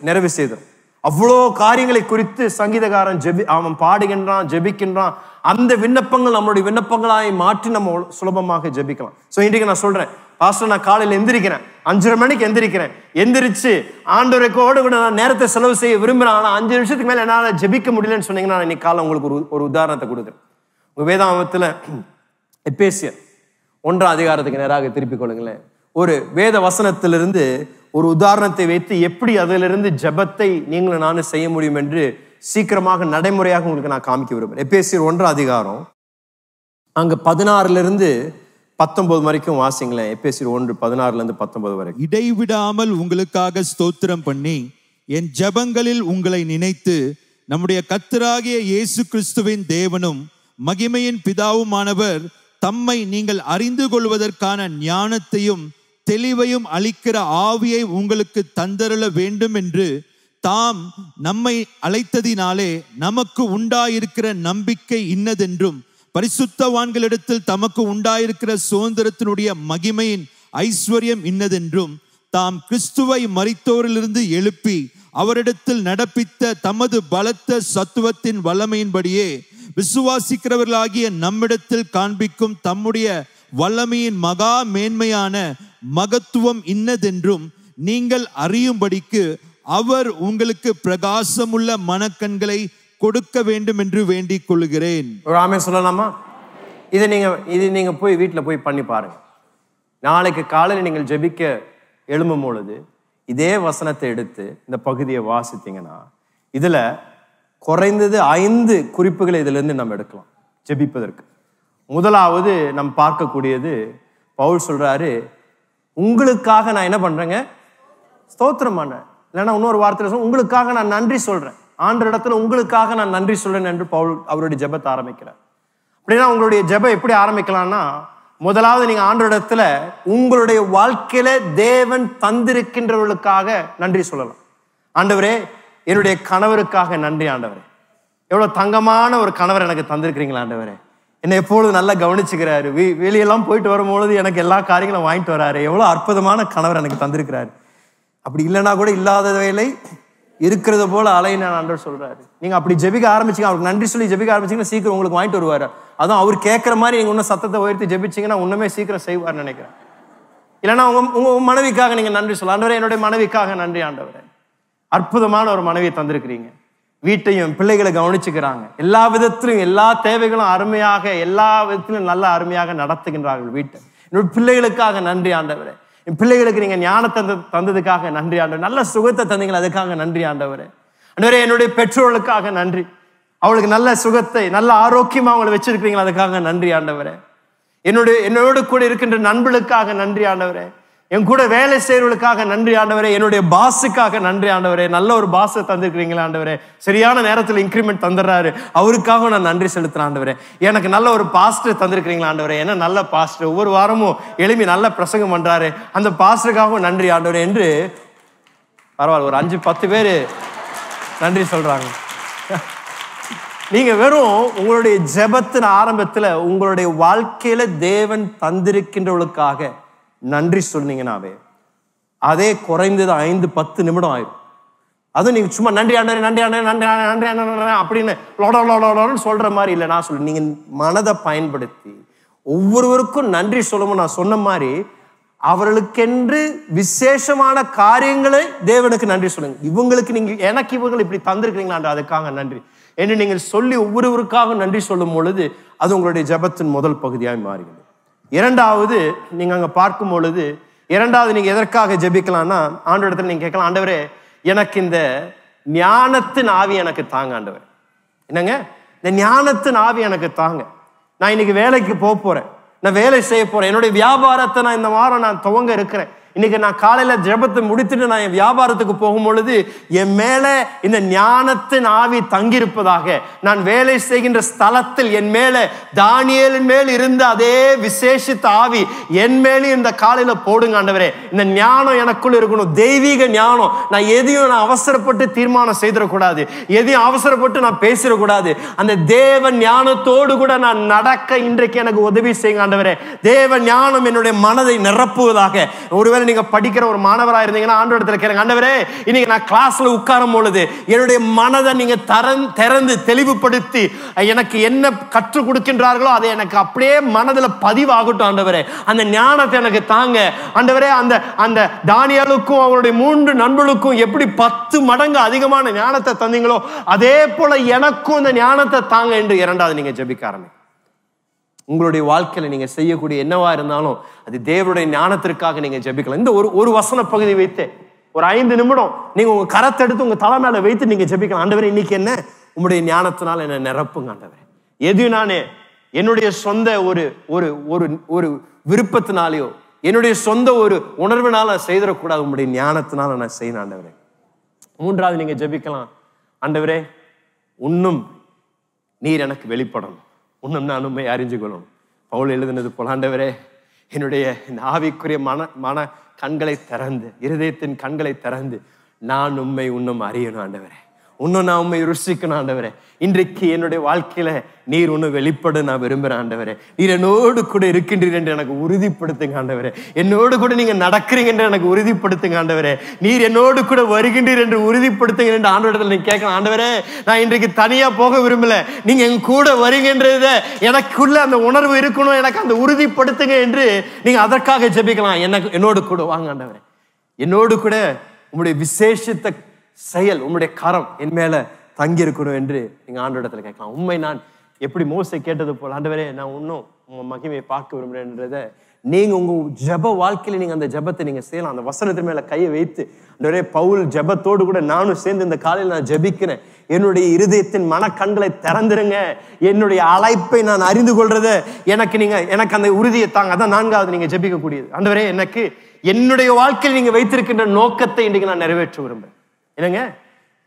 C: நிறைவு செய்தோம். அவ்வளோ காரியங்களை குறித்து சங்கீதக்காரன் அவன் பாடுகின்றான், ஜெபிக்கின்றான். அந்த விண்ணப்பங்கள் நம்மளுடைய விண்ணப்பங்களாய் மாற்றி நம்ம சுலபமாக ஜெபிக்கலாம். ஸோ இன்றைக்கு நான் சொல்றேன், பாஸ்டர் நான் காலையில் எந்திரிக்கிறேன், 5:30 மணிக்கு எந்திரிச்சு ஆண்டவரோடு கூட நான் நேரத்தை செலவு செய்ய விரும்புகிறேன். ஆனால் 5 நிமிஷத்துக்கு மேலே என்னால் ஜெபிக்க முடியலன்னு சொன்னீங்கன்னா நான் இன்னைக்கு காலை உங்களுக்கு ஒரு உதாரணத்தை கொடுக்குறேன். உங்க வேதாகமத்தில் எபேசியர் 1ஆம் அதிகாரத்துக்கு நேராக திருப்பிக் கொள்ளுங்களேன். ஒரு வேத வசனத்திலிருந்து ஒரு உதாரணத்தை வைத்து எப்படி அதிலிருந்து ஜெபத்தை நீங்களும் நானும் செய்ய முடியும் என்று சீக்கிரமாக நடைமுறையாக உங்களுக்கு நான் காமிக்க விரும்புகிறேன். எபேசியர் 1ஆம் அதிகாரம் அங்க 16-19 வரைக்கும் வாசிங்களேன். எபேசியர் 1 16-19 வரை.
B: இடைவிடாமல் உங்களுக்காக ஸ்தோத்திரம் பண்ணி என் ஜெபங்களில் உங்களை நினைத்து நம்முடைய கர்த்தராகிய இயேசு கிறிஸ்துவின் தேவனும் மகிமையின் பிதாவுமானவர் தம்மை நீங்கள் அறிந்து கொள்வதற்கான ஞானத்தையும் தெளிவையும் அளிக்கிற ஆவியை உங்களுக்கு தந்தருள வேண்டும் என்று தாம் நம்மை அழைத்ததினாலே நமக்கு உண்டாயிருக்கிற நம்பிக்கை இன்னதென்றும் பரிசுத்தவான்களிடத்தில் தமக்கு உண்டாயிருக்கிற சுதந்திரத்தினுடைய மகிமையின் ஐஸ்வர்யம் இன்னதென்றும் தாம் கிறிஸ்துவை மரித்தோரிலிருந்து எழுப்பி அவரிடத்தில் நடப்பித்த தமது பலத்த சத்துவத்தின் வல்லமையின்படியே விசுவாசிக்கிறவர்களாகிய நம்மிடத்தில் காண்பிக்கும் தம்முடைய வல்லமையின் மகா மேன்மையான மகத்துவம் இன்னதென்றும் நீங்கள் அறியும்படிக்கு அவர் உங்களுக்கு பிரகாசமுள்ள மனக்கண்களை கொடுக்க வேண்டும் என்று வேண்டிக் கொள்கிறேன்.
C: ஒரு ஆமென் சொல்லலாமா? இது நீங்க போய் வீட்டில் போய் பண்ணி பாருங்க. நாளைக்கு காலையில் நீங்கள் ஜெபிக்க எழும்பும் பொழுது இதே வசனத்தை எடுத்து இந்த பகுதியை வாசித்தீங்கன்னா இதுல குறைந்தது 5 குறிப்புகளை இதுல இருந்து நம்ம எடுக்கலாம் ஜெபிப்பதற்கு. முதலாவது நம்ம பார்க்கக்கூடியது, பவுல் சொல்றாரு, உங்களுக்காக நான் என்ன பண்றேங்க? ஸ்தோத்திரம் பண்ண. இல்லைன்னா இன்னொரு வார்த்தையில சொல்ல, உங்களுக்காக நான் நன்றி சொல்றேன், ஆண்டவர் இடத்துல உங்களுக்காக நான் நன்றி சொல்றேன் என்று பவுல் அவருடைய ஜெபத்தை ஆரம்பிக்கிறார். அப்படின்னா உங்களுடைய ஜெபம் எப்படி ஆரம்பிக்கலாம்னா, முதலாவது நீங்க ஆண்டவர் இடத்துல உங்களுடைய வாழ்க்கையில தேவன் தந்திருக்கின்றவர்களுக்காக நன்றி சொல்லலாம். ஆண்டவரே, என்னுடைய கணவருக்காக நன்றி ஆண்டவரே, எவ்வளவு தங்கமான ஒரு கணவர் எனக்கு தந்திருக்கிறீங்களா ஆண்டவரே, என்னை எப்பொழுது நல்லா கவனிச்சுக்கிறாரு, வெளியெல்லாம் போயிட்டு வரும்பொழுது எனக்கு எல்லா காரியங்களும் வாங்கிட்டு வராரு, எவ்வளவு அற்புதமான கணவர் எனக்கு தந்திருக்கிறாரு. அப்படி இல்லைன்னா கூட இல்லாத வேலை இருக்கிறது போல அலைன்னு ஆண்டவர் சொல்றாரு. நீங்க அப்படி ஜெபிக்க ஆரம்பிச்சீங்க, அவருக்கு நன்றி சொல்லி ஜெபிக்க ஆரம்பிச்சீங்கன்னா சீக்கிரம் உங்களுக்கு வாங்கிட்டு வருவாரு. அதுவும் அவர் கேட்கிற மாதிரி நீங்க இன்னும் சத்தத்தை உயர்த்தி ஜெபிச்சீங்கன்னா இன்னுமே சீக்கிரம் செய்வார்னு நினைக்கிறேன். இல்லைன்னா உங்க மனைவிக்காக நீங்க நன்றி சொல்லலாம். ஆண்டவரே, என்னுடைய மனைவிக்காக நன்றி ஆண்டவரே, அற்புதமான ஒரு மனைவியை தந்திருக்கிறீங்க, வீட்டையும் பிள்ளைகளை கவனிச்சுக்கிறாங்க, எல்லா விதத்திலும் எல்லா தேவைகளும் அருமையாக எல்லா விதத்திலும் நல்ல அருமையாக நடத்துகின்றார்கள் வீட்டை. என்னோட பிள்ளைகளுக்காக நன்றி ஆண்டவரே, என் பிள்ளைகளுக்கு நீங்க ஞானத்தை தந்ததுக்காக நன்றி ஆண்டவர், நல்ல சுகத்தை தந்தீங்களா அதுக்காக நன்றி ஆண்டவரே. ஆண்டவரே, என்னுடைய பெற்றோர்களுக்காக நன்றி, அவளுக்கு நல்ல சுகத்தை நல்ல ஆரோக்கியமா அவங்களை வச்சிருக்கிறீங்களா அதுக்காக நன்றி ஆண்டவரே. என்னோடு கூட இருக்கின்ற நண்பர்களுக்காக நன்றி ஆண்டவரே, என் கூட வேலை செய்யறவர்களுக்காக நன்றி ஆண்டவரே, என்னுடைய பாஸுக்காக நன்றி ஆண்டவரே, நல்ல ஒரு பாஸை தந்திருக்கிறீங்களா ஆண்டவரே, சரியான நேரத்தில் இன்க்ரிமெண்ட் தந்துடுறாரு, அவருக்காக நான் நன்றி செலுத்துறேன் ஆண்டவரே. எனக்கு நல்ல ஒரு பாஸ்டர் தந்திருக்கிறீங்களா ஆண்டவரே, என்ன நல்ல பாஸ்டர், ஒவ்வொரு வாரமும் எழுப்பி நல்ல பிரசங்கம் பண்றாரு, அந்த பாஸ்டருக்காகவும் நன்றி ஆண்டவரே என்று பரவாயில்ல ஒரு 5-10 பேர் நன்றி சொல்றாங்க. நீங்க வெறும் உங்களுடைய ஜெபத்தின் ஆரம்பத்துல உங்களுடைய வாழ்க்கையில தேவன் தந்திருக்கின்றவர்களுக்காக நன்றி சொன்னீங்கன்னாவே அதே குறைந்தது 5-10 நிமிடம் ஆயிடும். அதுவும் நீங்க சும்மா நன்றி ஆண்டவரே நன்றி ஆண்டவரே நன்றி நன்றி நன்றி அப்படின்னு லோடன்னு சொல்ற மாதிரி இல்லை. நான் சொல்ல, நீங்க மனதை பயன்படுத்தி ஒவ்வொருவருக்கும் நன்றி சொல்லவும் நான் சொன்ன மாதிரி அவர்களுக்கென்று விசேஷமான காரியங்களை தேவனுக்கு நன்றி சொல்லுங்க. இவங்களுக்கு நீங்க எனக்கு இவங்க இப்படி தந்திருக்கிறீங்களா அதுக்காக நன்றி என்று நீங்கள் சொல்லி ஒவ்வொருவருக்காக நன்றி சொல்லும் பொழுது அது உங்களுடைய ஜெபத்தின் முதல் பகுதியாக மாறுகிறது. இரண்டாவது, நீங்க அங்க பார்க்கும் பொழுது இரண்டாவது நீங்க எதற்காக ஜெபிக்கலாம்னா, ஆண்டவரிடத்துல நீங்க கேட்கலாம், ஆண்டவரே எனக்கு இந்த ஞானத்தின் ஆவி எனக்கு தாங்க ஆண்டவரே. என்னங்க, இந்த ஞானத்தின் ஆவி எனக்கு தாங்க. நான் இன்னைக்கு வேலைக்கு போறேன், நான் வேலை செய்ய போறேன், என்னுடைய வியாபாரத்தை நான் இந்த வாரம் நான் துவங்க இருக்கிறேன். இன்னைக்கு நான் காலையில ஜெபத்தை முடித்துட்டு நான் என் வியாபாரத்துக்கு போகும் பொழுது என் மேல இந்த ஞானத்தின் ஆவி தங்கியிருப்பதாக, நான் வேலை செய்கின்ற ஸ்தலத்தில் என் மேல தானியேலின் மேல் இருந்த அதே விசேஷித்த ஆவி என் மேலே இந்த காலையில போடுங்க ஆண்டவரே. இந்த ஞானம் எனக்குள்ள இருக்கணும், தெய்வீக ஞானம். நான் எதையும் அவசரப்பட்டு தீர்மானம் செய்திடக்கூடாது, எதையும் அவசரப்பட்டு நான் பேசிடக்கூடாது. அந்த தேவ ஞானத்தோடு கூட நான் நடக்க இன்றைக்கு எனக்கு உதவி செய்யுங்க ஆண்டவரே. தேவ ஞானம் என்னுடைய மனதை நிரப்புவதாக. ஒருவேளை நீங்க படிக்கிற ஒரு மாணவராக இருந்தீங்கன்னா ஆண்டவரிடத்துல கேளுங்க, ஆண்டவரே இன்னைக்கு நான் கிளாஸ்ல உட்காரும் பொழுது என்னுடைய மனதை நீங்க திறந்து தெளிவுபடுத்தி எனக்கு என்ன கற்றுக் கொடுக்கின்றார்களோ அதை எனக்கு அப்படியே மனதில் பதிவாகட்டும் ஆண்டவரே. அந்த ஞானத்தை எனக்கு தாங்க ஆண்டவரே. அந்த தானியேலுக்கும் அவருடைய 3 நண்பர்களுக்கும் எப்படி 10 மடங்கு அதிகமான ஞானத்தை தந்தீங்களோ அதே போல எனக்கும் இந்த ஞானத்தை தாங்க என்று இரண்டாவது நீங்க ஜெபிக்க ஆரம்பிங்க. உங்களுடைய வாழ்க்கையில நீங்க செய்யக்கூடிய என்னவா இருந்தாலும் அது தேவனுடைய ஞானத்திற்காக நீங்க ஜெபிக்கலாம். இந்த ஒரு வசன பகுதி வைத்து ஒரு 5 நிமிடம் நீங்க உங்க கரத்தை எடுத்து உங்க தலை மேல வைத்து நீங்க ஜெபிக்கலாம். ஆண்டவரே இன்னைக்கு என்ன உங்களுடைய ஞானத்தினால என்ன நிரப்புங்க ஆண்டவரே. எதையும் நானே என்னுடைய சொந்த ஒரு விருப்பத்தினாலேயோ என்னுடைய சொந்த ஒரு உணர்வினால செய்திடக்கூடாது, உங்களுடைய ஞானத்தினால நான் செய்யணும் ஆண்டவரே. மூன்றாவது நீங்க ஜெபிக்கலாம், ஆண்டவரே இன்னும் நீர் எனக்கு வெளிப்படணும், இன்னும் நான் உண்மை அறிஞ்சு கொள்ளணும். பவுல் எழுதினது போல, ஆண்டவரே என்னுடைய இந்த ஆவிக்குரிய மன கண்களை திறந்து, இருதயத்தின் கண்களை திறந்து நான் உண்மை இன்னும் அறியணும் ஆண்டவரே, இன்னும் நான் உண்மை ருசிக்கணும் ஆண்டவரே. இன்றைக்கு என்னுடைய வாழ்க்கையில நீர் ஒன்று வெளிப்பட நான் விரும்புகிறேன் ஆண்டவரே. நீர் என்னோடு கூட இருக்கின்றீர் என்று எனக்கு உறுதிப்படுத்துங்க ஆண்டவரே. என்னோடு கூட நீங்க நடக்கிறீங்க என்று எனக்கு உறுதிப்படுத்துங்க ஆண்டவரே. நீர் என்னோடு கூட வருகின்றீர் என்று உறுதிப்படுத்துங்க என்று ஆண்டவரிடத்தில் நீங்க கேட்கலாம். ஆண்டவரே நான் இன்றைக்கு தனியா போக விரும்பல, நீங்க எங்க கூட வருகின்றத எனக்குள்ள அந்த உணர்வு இருக்கணும், எனக்கு அந்த உறுதிப்படுத்துங்க என்று நீங்க அதற்காக ஜெபிக்கலாம். என்னோடு கூட வாங்க ஆண்டவரே, என்னோடு கூட உங்களுடைய விசேஷித்த செயல், உங்களுடைய கரம் என் மேல தங்கி இருக்கணும் என்று நீங்க ஆண்டவரிடத்துல கேட்கலாம். உண்மை நான் எப்படி மோசே கேட்டது போல, ஆண்டவரே நான் இன்னும் உங்க மகிமையை பார்க்க விரும்புறேன்றத நீங்க உங்க ஜெப வாழ்க்கையில நீங்க அந்த ஜெபத்தை நீங்க செய்யலாம். அந்த வசனத்தின் மேல கையை வைத்து, ஆண்டவரே பவுல் ஜெபத்தோடு கூட நானும் சேர்ந்து இந்த காலையில் நான் ஜெபிக்கிறேன், என்னுடைய இருதயத்தின் மனக்கண்களை திறந்துருங்க, என்னுடைய அழைப்பை நான் அறிந்து கொள்றத எனக்கு அந்த உறுதியை தாங்க. அதான் 4வது நீங்க ஜெபிக்க கூடியது. ஆண்டவரே எனக்கு என்னுடைய வாழ்க்கையில் நீங்க வைத்திருக்கின்ற நோக்கத்தை இன்றைக்கு நான் நிறைவேற்ற விரும்புறேன். என்னங்க,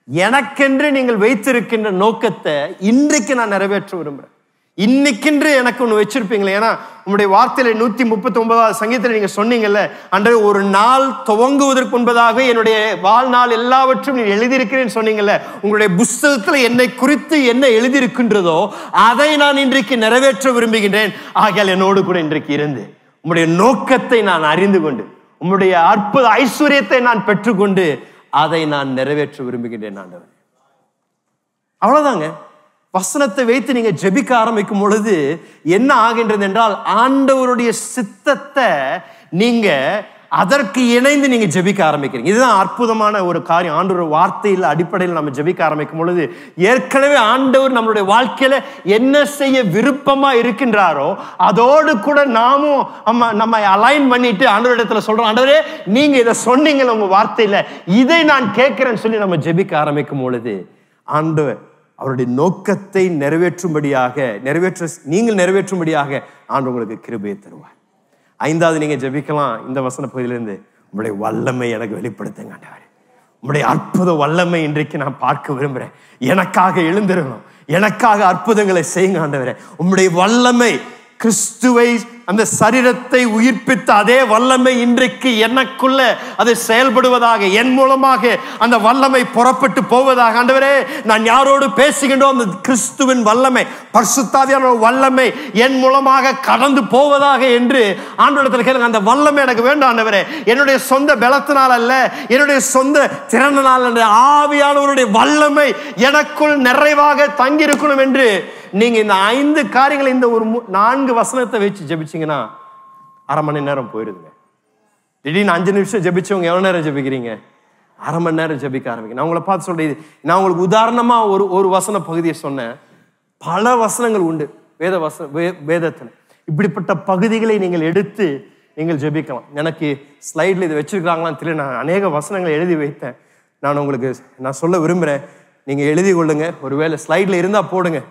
C: எனக்கென்று நீங்கள் வைத்திருக்கின்ற நோக்கத்தை இன்றைக்கு நான் நிறைவேற்ற விரும்புறேன். இன்னைக்கென்று எனக்கு ஒண்ணு வச்சிருப்பீங்களே. ஏன்னா உங்களுடைய வார்த்தையில 139வது சங்கீதத்தில் நீங்க சொன்னீங்கல்ல, அன்றைய ஒரு நாள் துவங்குவதற்கு முன்பதாக என்னுடைய வாழ்நாள் எல்லாவற்றும் நீ எழுதியிருக்கிறேன்னு சொன்னீங்கல்ல. உங்களுடைய புஸ்தகத்துல என்னை குறித்து என்ன எழுதியிருக்கின்றதோ அதை நான் இன்றைக்கு நிறைவேற்ற விரும்புகின்றேன். ஆகையால் என்னோடு கூட இன்றைக்கு இருந்து உங்களுடைய நோக்கத்தை நான் அறிந்து கொண்டு உங்களுடைய அற்புத ஐஸ்வர்யத்தை நான் பெற்றுக்கொண்டு அதை நான் நிறைவேற்ற விரும்புகின்றேன் ஆண்டவர். அவ்வளவுதாங்க. வசனத்தை வைத்து நீங்க ஜெபிக்க ஆரம்பிக்கும் பொழுது என்ன ஆகின்றது என்றால், ஆண்டவருடைய சித்தத்தை நீங்க அதற்கு இணைந்து நீங்க ஜெபிக்க ஆரம்பிக்கிறீங்க. இதுதான் அற்புதமான ஒரு காரியம். ஆண்டவர் வார்த்தையில் அடிப்படையில் நம்ம ஜெபிக்க ஆரம்பிக்கும் பொழுது, ஏற்கனவே ஆண்டவர் நம்மளுடைய வாழ்க்கையில என்ன செய்ய விருப்பமா இருக்கின்றாரோ அதோடு கூட நாமும் நம்ம அலைன் பண்ணிட்டு ஆண்டவரிடத்துல சொல்றோம், ஆண்டவரே நீங்க இதை சொன்னீங்கல்ல உங்க வார்த்தையில, இதை நான் கேட்கிறேன்னு சொல்லி நம்ம ஜெபிக்க ஆரம்பிக்கும் பொழுது ஆண்டவர் அவருடைய நோக்கத்தை நீங்கள் நிறைவேற்றும்படியாக ஆண்டவர் உங்களுக்கு கிருபையை தருவார். 5வது நீங்க ஜெபிக்கலாம் இந்த வசன பகுதியிலிருந்து, உங்களுடைய வல்லமை எனக்கு வெளிப்படுத்துங்க ஆண்டவரே, உங்களுடைய அற்புத வல்லமை இன்றைக்கு நான் பார்க்க விரும்புறேன், எனக்காக எழுந்திருக்கணும், எனக்காக அற்புதங்களை செய்யுங்க ஆண்டவரே. உங்களுடைய வல்லமை, கிறிஸ்துவை அந்த சரீரத்தை உயிர்ப்பித்த அதே வல்லமை இன்றைக்கு எனக்குள்ள அது செயல்படுவதாக, என் மூலமாக அந்த வல்லமை புறப்பட்டு போவதாக. ஆண்டவரே நான் யாரோடு பேசுகின்றோம் அந்த கிறிஸ்துவின் வல்லமை, பரிசுத்தாவியான வல்லமை என் மூலமாக கடந்து போவதாக என்று ஆண்டவரிடத்தில் கேளுங்க. அந்த வல்லமை எனக்கு வேண்டாம் ஆண்டவரே, என்னுடைய சொந்த பலத்தினால் அல்ல, என்னுடைய சொந்த திறனால் அல்ல, ஆவியானவருடைய வல்லமை எனக்குள் நிறைவாக தங்கியிருக்கணும் என்று நீங்க இந்த 5 காரியங்களை இந்த ஒரு 4 வசனத்தை வச்சு ஜெபிச்சீங்கன்னா அரை மணி நேரம் போயிடுதுங்க. திடீர்னு 5 நிமிஷம் ஜெபிச்சவங்க எவ்வளவு நேரம் ஜெபிக்கிறீங்க? அரை மணி நேரம் ஜெபிக்க ஆரம்பிங்க. நான் உங்களை பார்த்து சொல்றேன், நான் உங்களுக்கு உதாரணமா ஒரு வசன பகுதியை சொன்னேன். பல வசனங்கள் உண்டு வேதத்துல. இப்படிப்பட்ட பகுதிகளை நீங்கள் எடுத்து நீங்கள் ஜெபிக்கலாம். எனக்கு ஸ்லைட்ல இது வச்சிருக்காங்களான்னு தெரியல, நான் அநேக வசனங்களை எழுதி வைத்தேன். நான் சொல்ல விரும்புறேன், நீங்க எழுதி கொள்ளுங்க. ஒருவேளை ஸ்லைட்ல இருந்தா போடுங்க,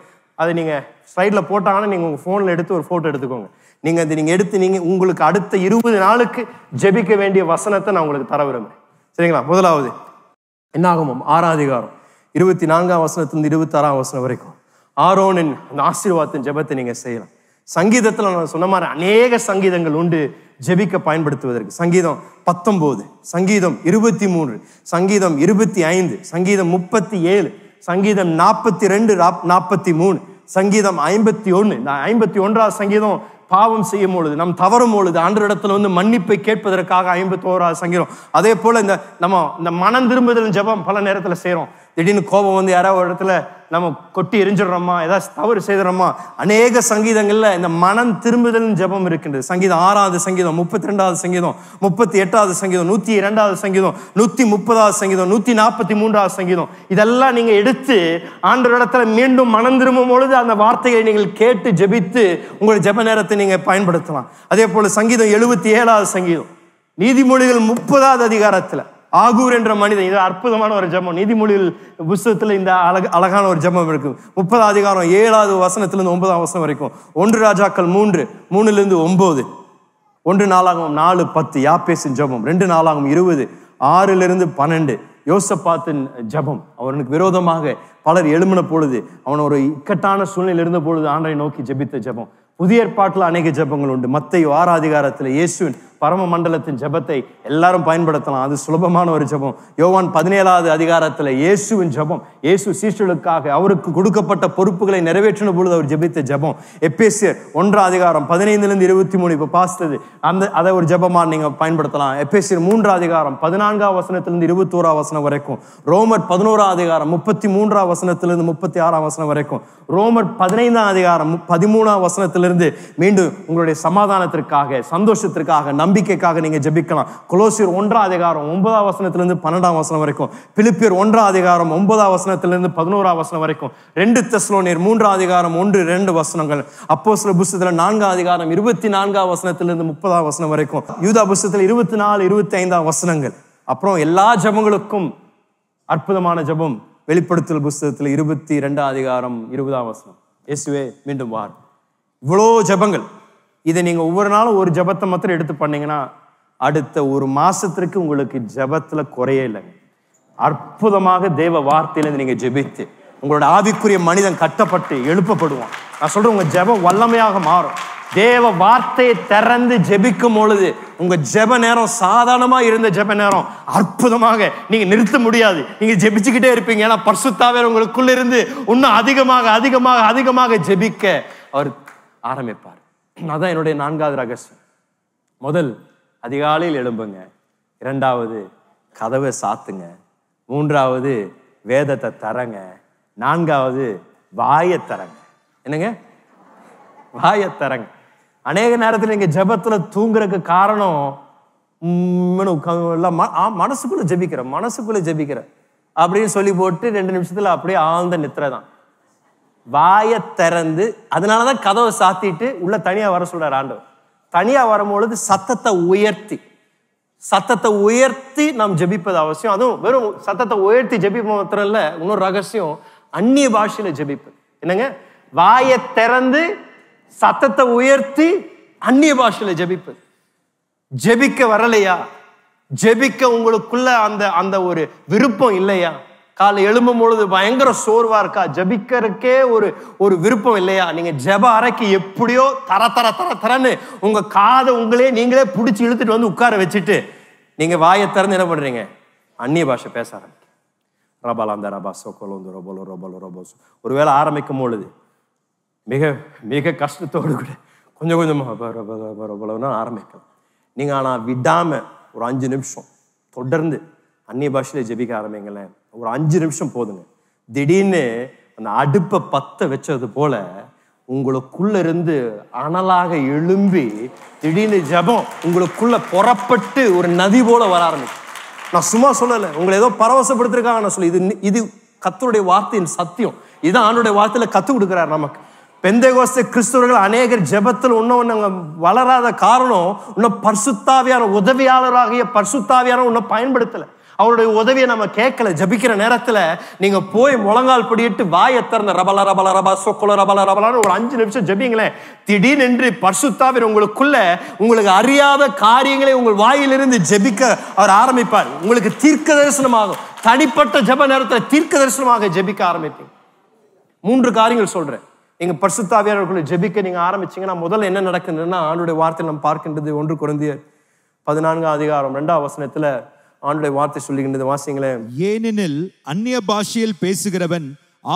C: அதை நீங்க ஸ்லைட்ல போட்டாங்கன்னா நீங்க உங்க போன்ல எடுத்து ஒரு போட்டோ எடுத்துக்கோங்க. நீங்க எடுத்து உங்களுக்கு அடுத்த 20 நாளுக்கு ஜெபிக்க வேண்டிய வசனத்தை நான் உங்களுக்கு தர விரும்புறேன். சரிங்களா? முதலாவது என்னாகமம் 6ஆம் அதிகாரம் 24ஆம் வசனத்திலிருந்து 26ஆம் வசனம் வரைக்கும் ஆரோனின் அந்த ஆசீர்வாதத்தின் ஜெபத்தை நீங்க செய்யலாம். சங்கீதத்துல நான் சொன்ன மாதிரி அநேக சங்கீதங்கள் உண்டு ஜெபிக்க பயன்படுத்துவதற்கு. சங்கீதம் 19, சங்கீதம் 23, சங்கீதம் 25, சங்கீதம் 37, சங்கீதம் 42, 43, சங்கீதம் 51. இந்த 51ஆவது சங்கீதம் பாவம் செய்யும் பொழுது, நம் தவறும் பொழுது ஆண்டவரிடத்துல மன்னிப்பை கேட்பதற்காக 51ஆவது சங்கீதம். அதே போல இந்த மனம் திரும்புதல் ஜெபம் பல நேரத்துல செய்யறோம். திடீர்னு கோபம் யாராவது ஒரு இடத்துல நம்ம கொட்டி எரிஞ்சிடறோமா, ஏதாவது தவறு செய்துறோமா, அநேக சங்கீதங்கள்ல இந்த மனம் திரும்புதல் ஜெபம் இருக்கின்றது. சங்கீதம் 6ஆவது சங்கீதம், 32ஆவது சங்கீதம், 38ஆவது சங்கீதம், 102ஆவது சங்கீதம், 130ஆவது சங்கீதம், 143ஆவது சங்கீதம், இதெல்லாம் நீங்க எடுத்து ஆண்டவரிடத்துல மீண்டும் மனம் திரும்பும் பொழுது அந்த வார்த்தைகளை நீங்கள் கேட்டு ஜெபித்து உங்களுடைய ஜெப நேரத்தை நீங்க பயன்படுத்தலாம். அதே போல சங்கீதம் 77ஆவது சங்கீதம், நீதிமொழிகள் 30ஆவது அதிகாரத்துல ஆகூர் என்ற மனிதன், இது அற்புதமான ஒரு ஜெபம். நீதிமொழிகள் புஸ்தகத்துல இந்த அழகான ஒரு ஜெபம் இருக்கு. 30ஆம் அதிகாரம் 7ஆவது வசனத்திலிருந்து 9ஆம் வசனம் வரைக்கும். 1 ராஜாக்கள் 3:3-9, 1 நாளாகமம் 4:10 யாப்பேசின் ஜெபம், 2 நாளாகமம் 20 6-12 யோசபாத்தின் ஜெபம். அவனுக்கு விரோதமாக பலர் எழும்பின பொழுது, அவன் ஒரு இக்கட்டான சூழ்நிலை இருந்த பொழுது ஆண்டவரை நோக்கி ஜெபித்த ஜெபம். புதிய ஏற்பாட்டில் அநேக ஜெபங்கள் உண்டு. மத்தேயு 6ஆம் அதிகாரத்தில் இயேசுவின் பரம மண்டலத்தின் ஜெபத்தை எல்லாரும் பயன்படுத்தலாம், அது சுலபமான ஒரு ஜெபம். யோவான் 17ஆவது அதிகாரத்தில் இயேசுவின் ஜெபம், இயேசு சீஷர்களுக்காக அவருக்கு கொடுக்கப்பட்ட பொறுப்புகளை நிறைவேற்றின பொழுது அவர் ஜெபித்த ஜெபம். எபேசியர் 1ஆம் அதிகாரம் 15-23 இப்ப பாஸ்தது, அதை ஒரு ஜெபமா நீங்க பயன்படுத்தலாம். எபேசியர் 3ஆம் அதிகாரம் 14ஆம் வசனத்திலிருந்து 21ஆம் வசனம் வரைக்கும். ரோமர் 11ஆம் அதிகாரம் 33ஆம் வசனத்திலிருந்து 36ஆம் வசனம் வரைக்கும். ரோமர் 15ஆம் அதிகாரம் 13ஆம் வசனத்திலிருந்து மீண்டும் உங்களுடைய சமாதானத்திற்காக, சந்தோஷத்திற்காக, நம்பிக்கைக்காக நீங்க ஜெபிக்கலாம். கொலோசியர் 1:9 12 வரைக்கும், பிலிப்பியர் 1:9 11 வரைக்கும், 2 தெசலோனியர் 3:1-2 அப்போஸ்தலர் புஸ்தகத்துல 4:24 30 வரைக்கும், யூதா புஸ்தகத்துல 24-25 அப்புறம் எல்லா ஜெபங்களுக்கும் அற்புதமான ஜெபம் வெளிப்படுத்தல் புஸ்தகத்துல 22:20 இயேசுவே மீண்டும் வார். இவ்வளோ ஜெபங்கள். இதை நீங்க ஒவ்வொரு நாளும் ஒரு ஜெபத்தை மாத்திரம் எடுத்து பண்ணீங்கன்னா அடுத்த ஒரு மாசத்திற்கு உங்களுக்கு ஜெபத்துல குறையே இல்லைங்க. அற்புதமாக தேவ வார்த்தையில நீங்க ஜெபித்து உங்களோட ஆவிக்குரிய மனிதன் கட்டப்பட்டு எழுப்பப்படுவான். நான் சொல்றேன், உங்க ஜெபம் வல்லமையாக மாறும். தேவ வார்த்தையை திறந்து ஜெபிக்கும் பொழுது உங்க ஜெப நேரம் சாதாரணமா இருந்த ஜெப நேரம் அற்புதமாக நீங்க நிறுத்த முடியாது. நீங்க ஜெபிச்சுக்கிட்டே இருப்பீங்க. ஏன்னா பரிசுத்தாவியானவர் உங்களுக்குள்ள இருந்து இன்னும் அதிகமாக அதிகமாக அதிகமாக ஜெபிக்க அவர் ஆரம்பிப்பார். அதான் என்னுடைய 4வது ரகசியம். முதல், அதிகாலையில் எழும்புங்க. 2வது, கதவை சாத்துங்க. 3வது, வேதத்தை தரங்க. 4வது, வாயை தரங்க. என்னங்க? வாயை தரங்க. அநேக நேரத்தில் நீங்க ஜெபத்துல தூங்குறதுக்கு காரணம் மனசுக்குள்ள ஜெபிக்கிற அப்படின்னு சொல்லி போட்டு 2 நிமிஷத்துல அப்படியே ஆழ்ந்த நித்திரை தான். வாயை திறந்து, அதனாலதான் கதவை சாத்திட்டு உள்ள தனியா வர சொல்றாரு ஆண்டவர். தனியா வரும்பொழுது சத்தத்தை உயர்த்தி நாம் ஜெபிப்பது அவசியம். அதுவும் வெறும் சத்தத்தை உயர்த்தி ஜெபிப்பது மாத்திரம் இல்ல, இன்னொரு ரகசியம் அந்நிய பாஷையில ஜெபிப்பது. என்னங்க? வாயை திறந்து சத்தத்தை உயர்த்தி அந்நிய பாஷையில ஜெபிப்பது. ஜெபிக்க வரலையா? ஜெபிக்க உங்களுக்குள்ள அந்த ஒரு விருப்பம் இல்லையா? காலை எழும்பும் பொழுது பயங்கர சோர்வா இருக்கா? ஜெபிக்கிறதுக்கே ஒரு விருப்பம் இல்லையா? நீங்க ஜெப அறைக்கு எப்படியோ தரன்னு உங்க காதை நீங்களே பிடிச்சி இழுத்துட்டு வந்து உட்கார வச்சுட்டு நீங்க வாயை திறந்து என்ன பண்றீங்க? அந்நிய பாஷை பேச ஆரம்பிக்க. ரபாலாந்த ரபாசோ கொலோந்து ரொபலோ ரொபலோ ரொபோசோ. ஒருவேளை ஆரம்பிக்கும் பொழுது மிக மிக கஷ்டத்தோடு கூட கொஞ்சம் கொஞ்சமா ஆரம்பிக்கலாம். நீங்க ஆனா விடாம ஒரு 5 நிமிஷம் தொடர்ந்து அந்நிய பாஷையில ஜெபிக்க ஆரம்பிங்களேன். ஒரு 5 நிமிஷம் போதுங்க. திடீர்னு அந்த அடுப்பை பத்த வச்சது போல உங்களுக்குள்ள இருந்து அனலாக எழும்பி திடீர்னு ஜெபம் உங்களுக்குள்ள புறப்பட்டு ஒரு நதி போல வர ஆரம்பிக்கும். நான் சும்மா சொல்லலை, உங்களை ஏதோ பரவசப்படுத்திருக்காங்க நான் சொல்ல. இது கர்த்தருடைய வார்த்தையின் சத்தியம். இதுதான் ஆண்டவருடைய வார்த்தையில கத்துக் கொடுக்கிறார் நமக்கு. பெந்தேகோஸ்தே கிறிஸ்தவர்கள் அநேகர் ஜெபத்தில் இன்னும் வளராத காரணம் இன்னும் பரிசுத்தாவியான உதவியாளராகிய பரிசுத்தாவியான இன்னும் பயன்படுத்தல. அவருடைய உதவியை நம்ம கேட்கல. ஜபிக்கிற நேரத்துல நீங்க போய் முழங்கால் படியிட்டு வாயை திறந்த ரபல ரபல ரபா சொக்கல ரபல ரபலான்னு ஒரு 5 நிமிஷம் ஜபிங்களேன். திடீரென்று பரிசுத்தாவியர் உங்களுக்குள்ள உங்களுக்கு அறியாத காரியங்களை உங்கள் வாயிலிருந்து ஜெபிக்க அவர் ஆரம்பிப்பார். உங்களுக்கு தீர்க்க தரிசனமாகும். தனிப்பட்ட ஜெப நேரத்தில் தீர்க்க தரிசனமாக ஜெபிக்க ஆரம்பிப்பீங்க. 3 காரியங்கள் சொல்றேன். நீங்க பரிசுத்தாவியானவர்களை ஜெபிக்க நீங்க ஆரம்பிச்சீங்கன்னா முதல்ல என்ன நடக்குதுன்னா, ஆண்டவருடைய வார்த்தை நம்ம பார்க்கின்றது 1 கொரிந்தியர் 14:2 ஆண்டவருடைய வார்த்தை சொல்லுகின்றது. வாசிங்களேன்.
B: ஏனெனில் அந்நிய பாஷையில் பேசுகிறவன்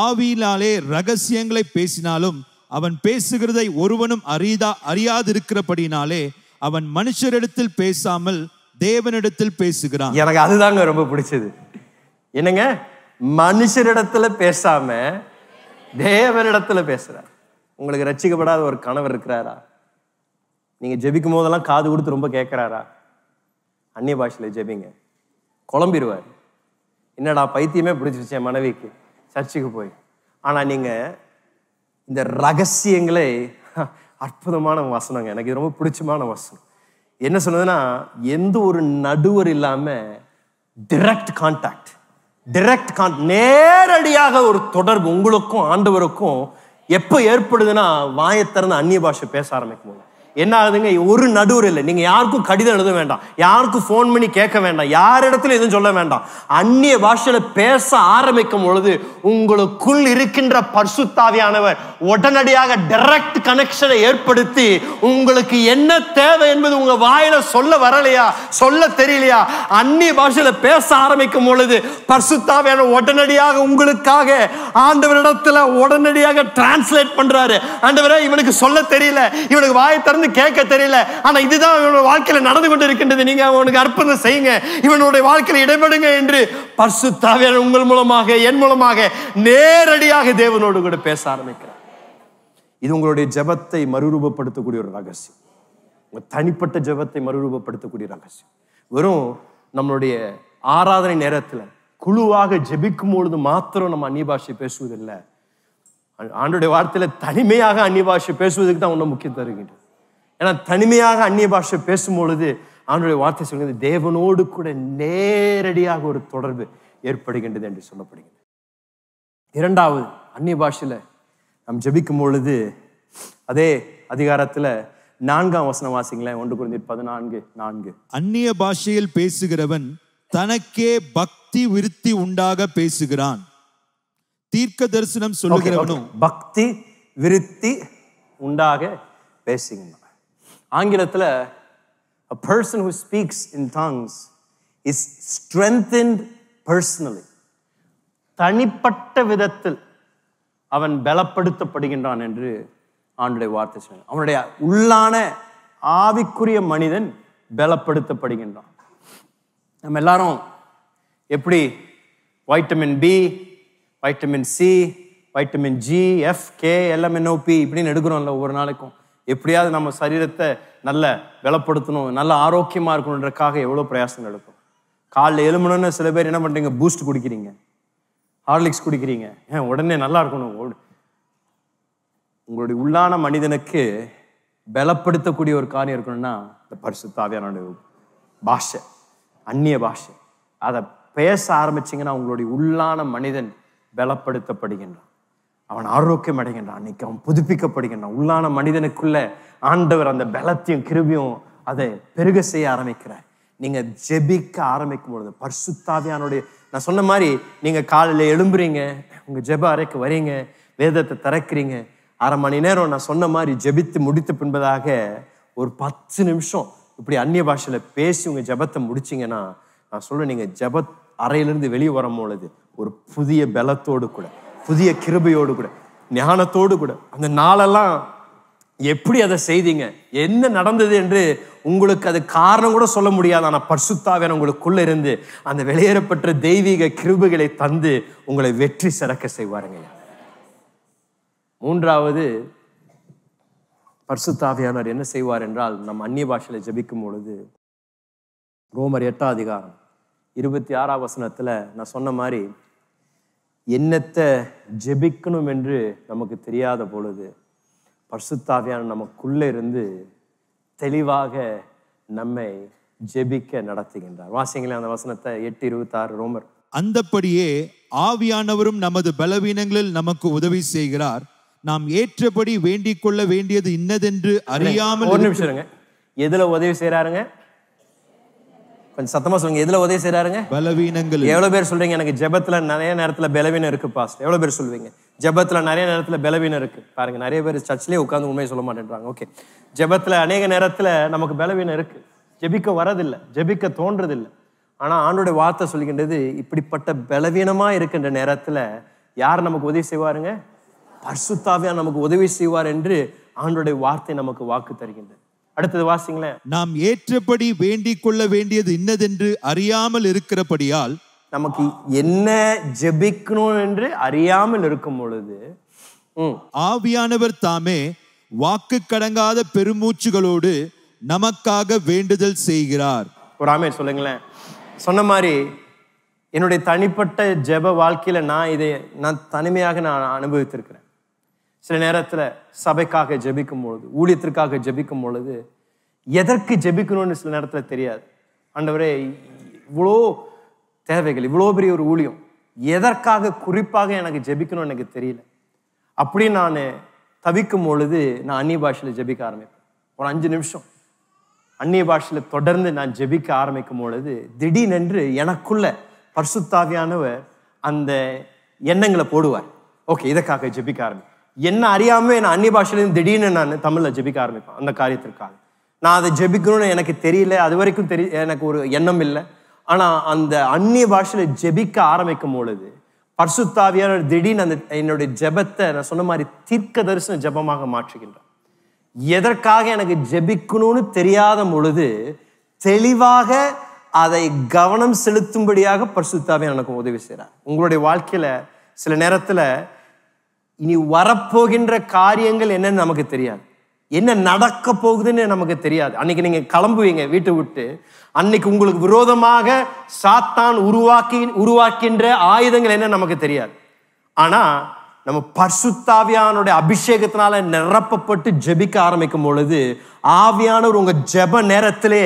B: ஆவியினாலே ரகசியங்களை பேசினாலும் அவன் பேசுகிறதை ஒருவனும் அறியாதிருக்கிறபடினாலே அவன் மனுஷரிடத்தில் பேசாமல் தேவனிடத்தில் பேசுகிறான்.
C: எனக்கு அதுதாங்க ரொம்ப பிடிச்சது. என்னங்க? மனுஷரிடத்துல பேசாம தேவனிடத்துல பேசுறார். உங்களுக்கு ரட்சிக்கப்படாத ஒரு கணவர் இருக்கிறாரா? நீங்க ஜெபிக்கும் போதெல்லாம் காது கொடுத்து ரொம்ப கேட்கிறாரா? அந்நிய பாஷையில ஜெபிங்க. குழம்பிடுவார். என்னடா பைத்தியமே பிடிச்சிருச்சேன் மனைவிக்கு சர்ச்சுக்கு போய். ஆனா நீங்க இந்த ரகசியங்களே அற்புதமான வசனங்க. எனக்கு இது ரொம்ப பிடிச்சமான வசனம். என்ன சொன்னதுன்னா, எந்த ஒரு நடுவர் இல்லாம டைரக்ட் கான்டாக்ட், நேரடியாக ஒரு தொடர்பு உங்களுக்கும் ஆண்டவருக்கும் எப்ப ஏற்படுதுன்னா, வாயை திறந்து அந்நிய பாஷை பேச ஆரம்பிக்கும் போது என்ன ஆகுதுங்க? ஒரு நடுவர் இல்லை. நீங்க யாருக்கும் கடிதம் எழுத வேண்டாம், யாருக்கும் போன் பண்ணி கேட்க வேண்டாம், யாரிடத்துல எதுவும் சொல்ல வேண்டாம். அந்நிய பாஷையில பேச ஆரம்பிக்கும் பொழுது உங்களுக்குள் இருக்கின்ற பரிசுத்தாவியானவர் உடனடியாக டைரக்ட் கனெக்ஷனை ஏற்படுத்தி உங்களுக்கு என்ன தேவை என்பது உங்க வாயில சொல்ல வரலையா, சொல்ல தெரியலையா, அந்நிய பாஷையில பேச ஆரம்பிக்கும் பொழுது பரிசுத்தாவியானவர் உடனடியாக உங்களுக்காக ஆண்டவரிடத்துல உடனடியாக டிரான்ஸ்லேட் பண்றாரு. ஆண்டவரே, இவனுக்கு சொல்ல தெரியல, இவனுக்கு வாயை திறந்து கேட்க தெரியல, ஆனா இதுதான் இவனுடைய வாழ்க்கையில நடந்து கொண்டு இருக்கின்றது, நீங்க அவனுக்கு அர்ப்பணம் செய்யுங்க, இவனுடைய வாழ்க்கையில இடைபடுங்க என்று பரிசுத்தாவியானவர் உங்கள் மூலமாக என் மூலமாக நேரடியாக தேவனோடு கூட பேச ஆரம்பிக்கிறார். இது உங்களுடைய ஜெபத்தை மறுரூபப்படுத்தக்கூடிய ஒரு ரகசியம். உங்க தனிப்பட்ட ஜெபத்தை மறுரூபப்படுத்தக்கூடிய ரகசியம். வெறும் நம்மளுடைய ஆராதனை நேரத்துல குழுவாக ஜெபிக்கும் பொழுது மாத்திரம் நம்ம அந்நிய பாஷை பேசுவதில்லை. ஆண்டவருடைய வார்த்தையில தனிமையாக அந்நிய பாஷை பேசுவதுக்கு தான் ஒன்றும் முக்கியம் தருகின்றது. ஏன்னா தனிமையாக அந்நிய பாஷை பேசும்பொழுது ஆண்டவருடைய வார்த்தை சொல்கிறது தேவனோடு கூட நேரடியாக ஒரு தொடர்பு ஏற்படுகின்றது என்று சொல்லப்படுகிறது. இரண்டாவது, அந்நிய பாஷையில நாம் ஜெபிக்கும் பொழுது அதே அதிகாரத்துல 4ஆம் வசனம் வாசிங்களேன். 1 கொரிந்தியர் 14:4.
B: அந்நிய பாஷையில் பேசுகிறவன் தனக்கே பக்தி விருத்தி உண்டாக பேசுகிறான். தீர்க்க தரிசனம் சொல்லுகிறவனும்
C: பக்தி விருத்தி உண்டாக பேசுகிறான். ஆங்கிலத்துல a person who speaks in tongues is strengthened personally. தனிப்பட்ட விதத்தில் அவன் பலப்படுத்தப்படுகின்றான் என்று ஆண்டவருடைய வார்த்தை சொல்லுங்க. அவனுடைய உள்ளான ஆவிக்குரிய மனிதன் பலப்படுத்தப்படுகின்றான். நம்ம எல்லாரும் எப்படி vitamin B, vitamin C, vitamin G, F, K, LMNOP இப்படின்னு எடுக்கிறோம்ல ஒவ்வொரு நாளைக்கும். எப்படியாவது நம்ம சரீரத்தை நல்ல பலப்படுத்தணும், நல்ல ஆரோக்கியமா இருக்கணுன்றக்காக எவ்வளவு பிரயாசம் எடுக்கும். காலைல எழுமணும்னு சில பேர் என்ன பண்றீங்க, பூஸ்ட் குடிக்கிறீங்க, ஹார்லிக்ஸ் குடிக்கிறீங்க, உடனே நல்லா இருக்கணும். உங்களுடைய உள்ளான மனிதனுக்கு பலப்படுத்தக்கூடிய ஒரு காரியம் இருக்கணும்னா இந்த பரிசுத்த ஆவியானவருடைய பாஷை, அந்நிய பாஷை, அதை பேச ஆரம்பிச்சிங்கன்னா உங்களுடைய உள்ளான மனிதன் பலப்படுத்தப்படுகின்றான், அவன் ஆரோக்கியம் அடைகின்றான், அன்னைக்கு அவன் புதுப்பிக்கப்படுகின்றான். உள்ளான மனிதனுக்குள்ள ஆண்டவர் அந்த பலத்தையும் கிருபையும் அதை பெருக செய்ய ஆரம்பிக்கிறார். நீங்க ஜெபிக்க ஆரம்பிக்கும் பொழுது பரிசுத்த ஆவியானவருடைய, நான் சொன்ன மாதிரி நீங்க காலையில எழும்புறீங்க, உங்க ஜெப அறைக்கு வரீங்க, வேதத்தை திறக்கிறீங்க, அரை மணி நேரம் நான் சொன்ன மாதிரி ஜெபித்து முடித்த பின்பதாக ஒரு 10 நிமிஷம் இப்படி அந்நிய பாஷையில பேசி உங்க ஜெபத்தை முடிச்சிங்கன்னா, நான் சொல்றேன், நீங்க ஜெப அறையிலிருந்து வெளியே வரும் பொழுது ஒரு புதிய பலத்தோடு கூட, புதிய கிருபையோடு கூட, ஞானத்தோடு கூட, அந்த நாளெல்லாம் எப்படி அதை செய்தீங்க, என்ன நடந்தது என்று உங்களுக்கு அது காரணம் கூட சொல்ல முடியாது. ஆனா பரிசுத்த ஆவியானவர் உங்களுக்குள்ள இருந்து அந்த வெளியேறப்பட்ட தெய்வீக கிருபைகளை தந்து உங்களை வெற்றி சிறக்க செய்வாருங்க. மூன்றாவது, பரிசுத்த ஆவியானவர் என்ன செய்வார் என்றால், நம்ம அந்நிய பாஷையில ஜெபிக்கும் பொழுது ரோமர் 8ஆம் அதிகாரம் 26ஆம் வசனத்துல நான் சொன்ன மாதிரி என்னத்தை ஜெபிக்கணும் என்று நமக்கு தெரியாத பொழுது பரிசுத்த ஆவியானவர் நமக்குள்ள இருந்து தெளிவாக நம்மை ஜெபிக்க நடத்துகின்றார். வாசிங்களே அந்த வசனத்தை, 8:26 ரோமர்.
B: அந்தப்படியே ஆவியானவரும் நமது பலவீனங்களில் நமக்கு உதவி செய்கிறார். நாம் ஏற்றபடி வேண்டிக் கொள்ள வேண்டியது இன்னதென்று அறியாமல்.
C: ஒரு நிமிஷம் இருங்க. எதுல உதவி செய்யறாருங்க? கொஞ்சம் சத்தமா சொல்லுங்க. எதுல உதவி செய்யறாருங்க?
B: பலவீனங்கள்.
C: எவ்வளவு பேர் சொல்றீங்க எனக்கு ஜெபத்துல நிறைய நேரத்துல பலவீனம் இருக்கு பாஸ்டர்? எவ்வளவு பேர் சொல்லுவீங்க ஜெபத்துல நிறைய நேரத்துல பலவீனம் இருக்கு? பாருங்க, நிறைய பேர் சர்ச்சிலே உட்கார்ந்து உண்மையை சொல்ல மாட்டேன்றாங்க. ஓகே, ஜெபத்துல அநேக நேரத்துல நமக்கு பலவீனம் இருக்கு, ஜெபிக்க வரதில்லை, ஜெபிக்க தோன்றதில்லை. ஆனா ஆண்டோட வார்த்தை சொல்லுகின்றது, இப்படிப்பட்ட பலவீனமா இருக்கின்ற நேரத்துல யார் நமக்கு உதவி செய்வாருங்க? பரிசுத்த ஆவியானவர் நமக்கு உதவி செய்வார் என்று ஆண்டோட வார்த்தை நமக்கு வாக்கு தருகின்றது. அடுத்தது வாசிங்களேன்.
B: நாம் ஏற்றபடி வேண்டிக் கொள்ள வேண்டியது இன்னதென்று அறியாமல் இருக்கிறபடியால்,
C: நமக்கு என்ன ஜெபிக்கணும் என்று அறியாமல் இருக்கும் பொழுது
B: ஆவியானவர் தாமே வாக்கு கடங்காத பெருமூச்சுகளோடு நமக்காக வேண்டுதல் செய்கிறார்.
C: ஒரு ஆமென் சொல்லுங்களேன். சொன்ன மாதிரி என்னுடைய தனிப்பட்ட ஜெப வாழ்க்கையில நான் தனிமையாக நான் அனுபவித்திருக்கிறேன். சில நேரத்துல சபைக்காக ஜெபிக்கும் பொழுது, ஊழியத்திற்காக ஜெபிக்கும் பொழுது எதற்கு ஜெபிக்கணும்னு சில நேரத்துல தெரியாது. ஆண்டவரே, இவ்வளோ தேவைகள், இவ்வளோ பெரிய ஒரு ஊழியம், எதற்காக குறிப்பாக எனக்கு ஜெபிக்கணும்னு எனக்கு தெரியல. அப்படி நான் தவிக்கும் பொழுது நான் அந்நிய பாஷையில ஜெபிக்க ஆரம்பிப்பேன். ஒரு 5 நிமிஷம் அந்நிய பாஷையில தொடர்ந்து நான் ஜெபிக்க ஆரம்பிக்கும் பொழுது திடீரென்று எனக்குள்ள பரிசுத்த ஆவியானவர் அந்த எண்ணங்களை போடுவார். ஓகே, இதற்காக ஜெபிக்க ஆரம்பிப்பேன். என்ன அறியாம நான் அந்நிய பாஷையிலும் திடீர்னு நான் தமிழ்ல ஜெபிக்க ஆரம்பிப்பேன். அந்த காரியத்திற்காக நான் அதை ஜெபிக்கணும்னு எனக்கு தெரியல, அது வரைக்கும் எனக்கு ஒரு எண்ணம் இல்லை. ஆனா அந்த அந்நிய பாஷையில ஜெபிக்க ஆரம்பிக்கும் பொழுது பரிசுத்த ஆவியானவர் திடீர்னு அந்த என்னுடைய ஜெபத்தை நான் சொன்ன மாதிரி தீர்க்க தரிசன ஜெபமாக மாற்றுகின்றார். எதற்காக எனக்கு ஜெபிக்கணும்னு தெரியாத பொழுது தெளிவாக அதை கவனம் செலுத்தும்படியாக பரிசுத்த ஆவியானவர் எனக்கு உதவி செய்கிறார். உங்களுடைய வாழ்க்கையில சில நேரத்துல இனி வரப்போகின்ற காரியங்கள் என்னன்னு நமக்கு தெரியாது. என்ன நடக்க போகுதுன்னு நமக்கு தெரியாது. அன்னைக்கு நீங்க கிளம்புவீங்க வீட்டை விட்டு, அன்னைக்கு உங்களுக்கு விரோதமாக சாத்தான் உருவாக்கின்ற ஆயுதங்கள் என்ன நமக்கு தெரியாது. ஆனா நம்ம பரிசுத்த ஆவியானுடைய அபிஷேகத்தினால நிரப்பப்பட்டு ஜெபிக்க ஆரம்பிக்கும் பொழுது ஆவியானவர் உங்க ஜெப நேரத்திலே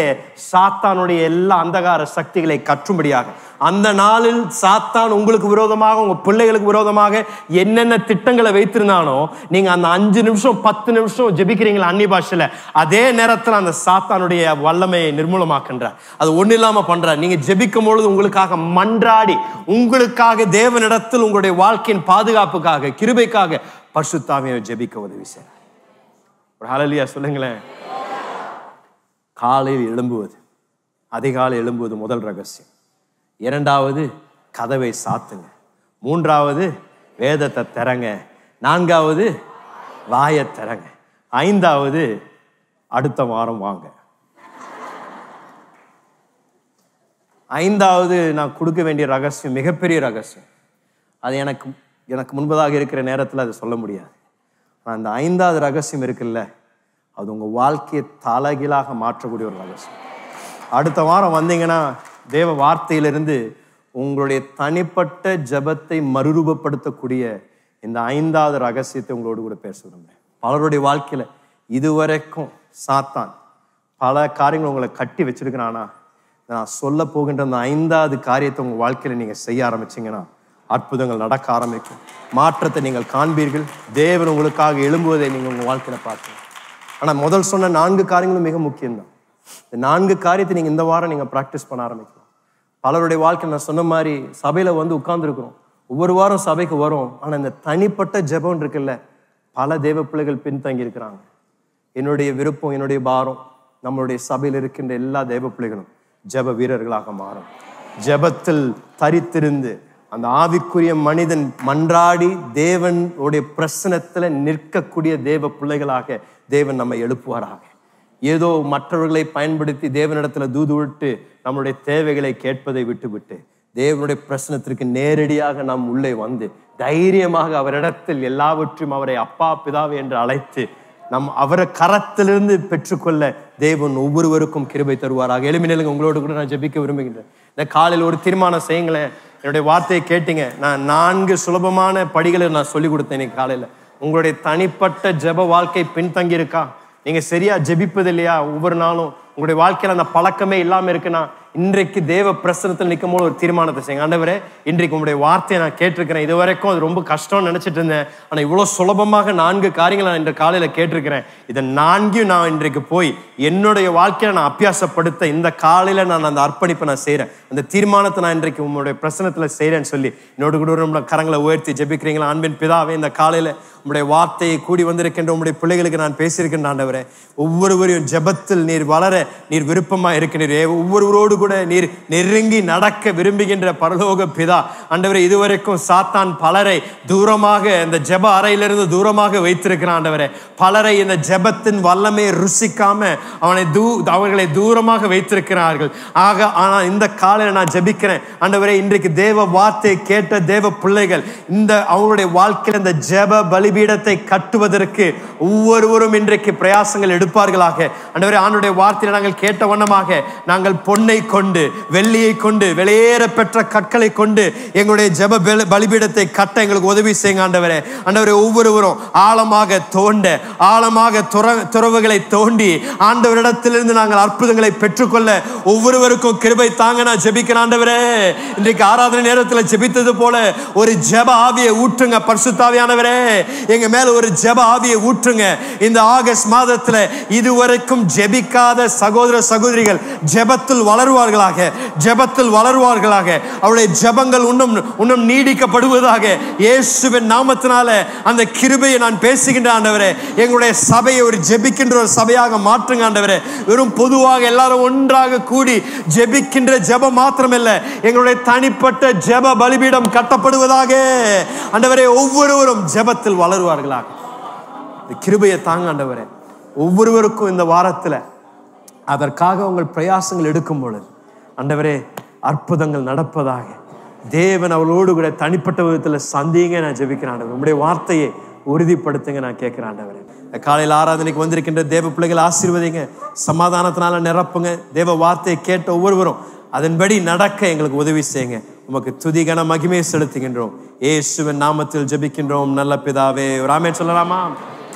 C: சாத்தானுடைய எல்லா அந்தகார சக்திகளை கற்றும்படியாக, அந்த நாளில் சாத்தான் உங்களுக்கு விரோதமாக உங்க பிள்ளைகளுக்கு விரோதமாக என்னென்ன திட்டங்களை வைத்திருந்தானோ, நீங்க அந்த 5 நிமிஷம் 10 நிமிஷம் ஜெபிக்கிறீங்களா அந்நிய பாஷையில, அதே நேரத்தில் அந்த சாத்தானுடைய வல்லமையை நிர்மூலமாக்கின்றார். அது ஒண்ணு இல்லாம பண்றார். நீங்க ஜெபிக்கும் பொழுது உங்களுக்காக மன்றாடி, உங்களுக்காக தேவனிடத்தில் உங்களுடைய வாழ்க்கையின் பாதுகாப்புக்காக கிருபைக்காக பரிசுத்த ஆவியை ஜெபிக்க உதவி செய்றார். ஒரு ஹல்லேலூயா சொல்லுங்களேன். காலையில் எழும்புவது, அதிகாலை எழும்புவது முதல் ரகசியம். 2வது கதவை சாத்துங்க. 3வது வேதத்தை திறங்க. 4வது வாயை திறங்க. 5வது அடுத்த வாரம் வாங்க. 5வது நான் கொடுக்க வேண்டிய ரகசியம் மிகப்பெரிய ரகசியம். அது எனக்கு முன்பதாக இருக்கிற நேரத்தில் அதை சொல்ல முடியாது. அந்த 5வது ரகசியம் இருக்குல்ல, அது உங்க வாழ்க்கையை தலைகீழாக மாற்றக்கூடிய ஒரு ரகசியம். அடுத்த வாரம் வந்தீங்கன்னா தேவ வார்த்தையிலிருந்து உங்களுடைய தனிப்பட்ட ஜெபத்தை மறுரூபப்படுத்தக்கூடிய இந்த 5வது ரகசியத்தை உங்களோடு கூட பேச விரும்புகிறேன். பலருடைய வாழ்க்கையில இதுவரைக்கும் சாத்தான் பல காரியங்கள் உங்களை கட்டி வச்சிருக்கிறானா, நான் சொல்ல போகின்ற அந்த 5வது காரியத்தை உங்க வாழ்க்கையில நீங்க செய்ய ஆரம்பிச்சீங்கன்னா அற்புதங்கள் நடக்க ஆரம்பிக்கும். மாற்றத்தை நீங்கள் காண்பீர்கள். தேவன் உங்களுக்காக எழும்புவதை நீங்க உங்க வாழ்க்கையில பார்க்கணும். ஆனா முதல் சொன்ன 4 காரியங்களும் மிக முக்கியம்தான். இந்த 4 காரியத்தை நீங்க இந்த வாரம் நீங்க பிராக்டிஸ் பண்ண ஆரம்பிக்கலாம். பலருடைய வாழ்க்கை நான் சொன்ன மாதிரி சபையில வந்து உட்கார்ந்துருக்கிறோம், ஒவ்வொரு வாரம் சபைக்கு வரும். ஆனா இந்த தனிப்பட்ட ஜெபம் இருக்குல்ல, பல தேவ பிள்ளைகள் பின்தங்கி இருக்கிறாங்க. என்னுடைய விருப்பம், என்னுடைய பாரம், நம்மளுடைய சபையில் இருக்கின்ற எல்லா தேவ பிள்ளைகளும் ஜெப வீரர்களாக மாறும். ஜெபத்தில் தரித்திருந்து அந்த ஆவிக்குரிய மனிதன் மன்றாடி தேவனுடைய பிரசனத்துல நிற்கக்கூடிய தேவ பிள்ளைகளாக தேவன் நம்மை எழுப்புவாராக. ஏதோ மற்றவர்களை பயன்படுத்தி தேவனிடத்துல தூது விட்டு நம்மளுடைய தேவைகளை கேட்பதை விட்டுவிட்டு தேவனுடைய பிரசனத்திற்கு நேரடியாக நாம் உள்ளே வந்து தைரியமாக அவரிடத்தில் எல்லாவற்றையும் அவரை அப்பா பிதாவே என்று அழைத்து அவரை கரத்திலிருந்து பெற்றுக்கொள்ள தேவன் ஒவ்வொருவருக்கும் கிருபை தருவாராக. எளிமையிலுங்க உங்களோடு கூட நான் ஜெபிக்க விரும்புகின்றேன். இந்த காலையில் ஒரு தீர்மானம் செய்யுங்களேன். என்னுடைய வார்த்தையை கேட்டீங்க, நான் 4 சுலபமான படிகளை நான் சொல்லி கொடுத்தேன் இன்னைக்கு காலையில. உங்களுடைய தனிப்பட்ட ஜெப வாழ்க்கை பின்தங்கி இருக்கா? நீங்க சரியா ஜெபிப்பது இல்லையா? ஒவ்வொரு நாளும் உங்களுடைய வாழ்க்கையில அந்த பழக்கமே இல்லாம இருக்குன்னா இன்றைக்கு தேவ பிரசனத்தில் நிற்கும் போது ஒரு தீர்மானத்தை செய்யுங்க. ஆண்டவரே, இன்றைக்கு உங்களுடைய வார்த்தையை நான் கேட்டிருக்கிறேன். இது வரைக்கும் அது ரொம்ப கஷ்டம்னு நினைச்சிட்டு இருந்தேன். ஆனா இவ்வளவு சுலபமாக 4 காரியங்களை நான் இன்று காலையில கேட்டிருக்கிறேன். இதை 4 நான் இன்றைக்கு போய் என்னுடைய வாழ்க்கையில நான் அபியாசப்படுத்த இந்த காலையில நான் அந்த அர்ப்பணிப்பை நான் செய்யறேன். அந்த தீர்மானத்தை நான் இன்றைக்கு உங்களுடைய பிரசனத்துல செய்யறேன்னு சொல்லி என்னோட கூட கரங்களை உயர்த்தி ஜெபிக்கிறீங்களா? அன்பின் பிதாவே, இந்த காலையில உங்களுடைய வார்த்தையை கூடி வந்திருக்கின்ற உங்களுடைய பிள்ளைகளுக்கு நான் பேசியிருக்கின்ற ஆண்டவரே, ஒவ்வொருவரையும் ஜெபத்தில் நீர் வளர நீர் விருப்பமா இருக்கிறீரே, ஒவ்வொருவரோடு கூட நீர் நெருங்கி நடக்க விரும்புகின்ற பரலோக பிதா ஆண்டவரே, இதுவரைக்கும் சாத்தான் பலரை தூரமாக இந்த ஜெப அறையிலிருந்து தூரமாக வைத்திருக்கிறான் ஆண்டவரே. பலரை இந்த ஜெபத்தின் வல்லமை ருசிக்காம அவர்களை தூரமாக வைத்திருக்கிறார்கள். ஆனால் இந்த காலையில நான் ஜெபிக்கிறேன் ஆண்டவரே, இன்றைக்கு தேவ வார்த்தை கேட்ட தேவ பிள்ளைகள் இந்த அவங்களுடைய வாழ்க்கையில் இந்த ஜெப பலிபீடத்தை கட்டுவதற்கு ஒவ்வொருவரும் இன்றைக்கு பிரயாசங்கள் எடுப்பார்களாக. ஆண்டவரே, ஆண்டவருடைய வார்த்தையை நாங்கள் கேட்ட வண்ணமாக நாங்கள் பொன்னை கொண்டு வெள்ளியை கொண்டு வெளியேற பெற்ற கற்களை கொண்டு எங்களுடைய ஜெப பலிபீடத்தை கட்ட எங்களுக்கு உதவி செய்யுங்க ஆண்டவரே. ஆண்டவரே, ஒவ்வொருவரும் ஆழமாக துறவுகளை தோண்டி ஆண்டவரிடத்திலிருந்து நாங்கள் அற்புதங்களை பெற்றுக்கொள்ள ஒவ்வொருவருக்கும் கிருபை தாங்க நான் ஜெபிக்கிறேன் ஆண்டவரே. இன்றைக்கு ஆராதனை நேரத்தில் ஜெபித்தது போல ஒரு ஜெப ஆவியை ஊற்றுங்க பரிசுத்த ஆவியானவரே. எங்க மேல ஒரு ஜெப ஆவியை ஊற்றுங்க. இந்த ஆகஸ்ட் மாதத்துல இதுவரைக்கும் ஜெபிக்காத சகோதர சகோதரிகள் ஜெபத்தில் வளருவார்களாக, ஜெபத்தில் வளருவார்களாக. அவருடைய ஜெபங்கள் இன்னும் நீடிக்கப்படுவதாக இயேசுவின் நாமத்தினால அந்த கிருபையை நான் பேசுகின்ற ஆண்டவரே. எங்களுடைய சபையை ஒரு ஜெபிக்கின்ற ஒரு சபையாக மாற்றுங்க ஆண்டவரே. வெறும் பொதுவாக எல்லாரும் ஒன்றாக கூடி ஜெபிக்கின்ற ஜெபம் மாத்திரமல்ல, எங்களுடைய தனிப்பட்ட ஜெப பலிபீடம் கட்டப்படுவதாக ஆண்டவரே. ஒவ்வொருவரும் ஜெபத்தில் வளருவார்களாக. கிருபையை தாங்க ஆண்டவரே. ஒவ்வொருவருக்கும் இந்த வாரத்துல அதற்காக உங்கள் பிரயாசங்கள் எடுக்கும் பொழுது ஆண்டவரே அற்புதங்கள் நடப்பதாக. தேவன் அவளோடு கூட தனிப்பட்ட விதத்தில் சந்திங்க நான் ஜெபிக்கிறேன். உங்களுடைய வார்த்தையை உறுதிப்படுத்துங்க நான் கேட்கிறேன் ஆண்டவரே. காலையில் ஆராதனைக்கு வந்திருக்கின்ற தேவ பிள்ளைகள் ஆசீர்வதிங்க, சமாதானத்தினால நிரப்புங்க. தேவ வார்த்தையை கேட்ட ஒவ்வொருவரும் அதன்படி நடக்க எங்களுக்கு உதவி செய்யுங்க. உமக்கு துதி கன மகிமையை செலுத்துகின்றோம். இயேசுவின் நாமத்தில் ஜெபிக்கின்றோம் நல்ல பிதாவே. ஒரு ஆமென் சொல்லலாமா?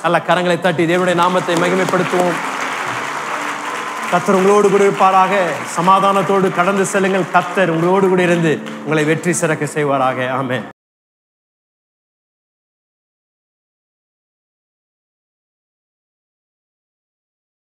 C: நல்ல கரங்களை தட்டி தேவனுடைய நாமத்தை மகிமைப்படுத்துவோம். கர்த்தர் உங்களோடு கூட இருப்பாராக. சமாதானத்தோடு கடந்து செல்லுங்கள். கர்த்தர் உங்களோடு கூட இருந்து உங்களை வெற்றி சிறக்க செய்வாராக. ஆமென்.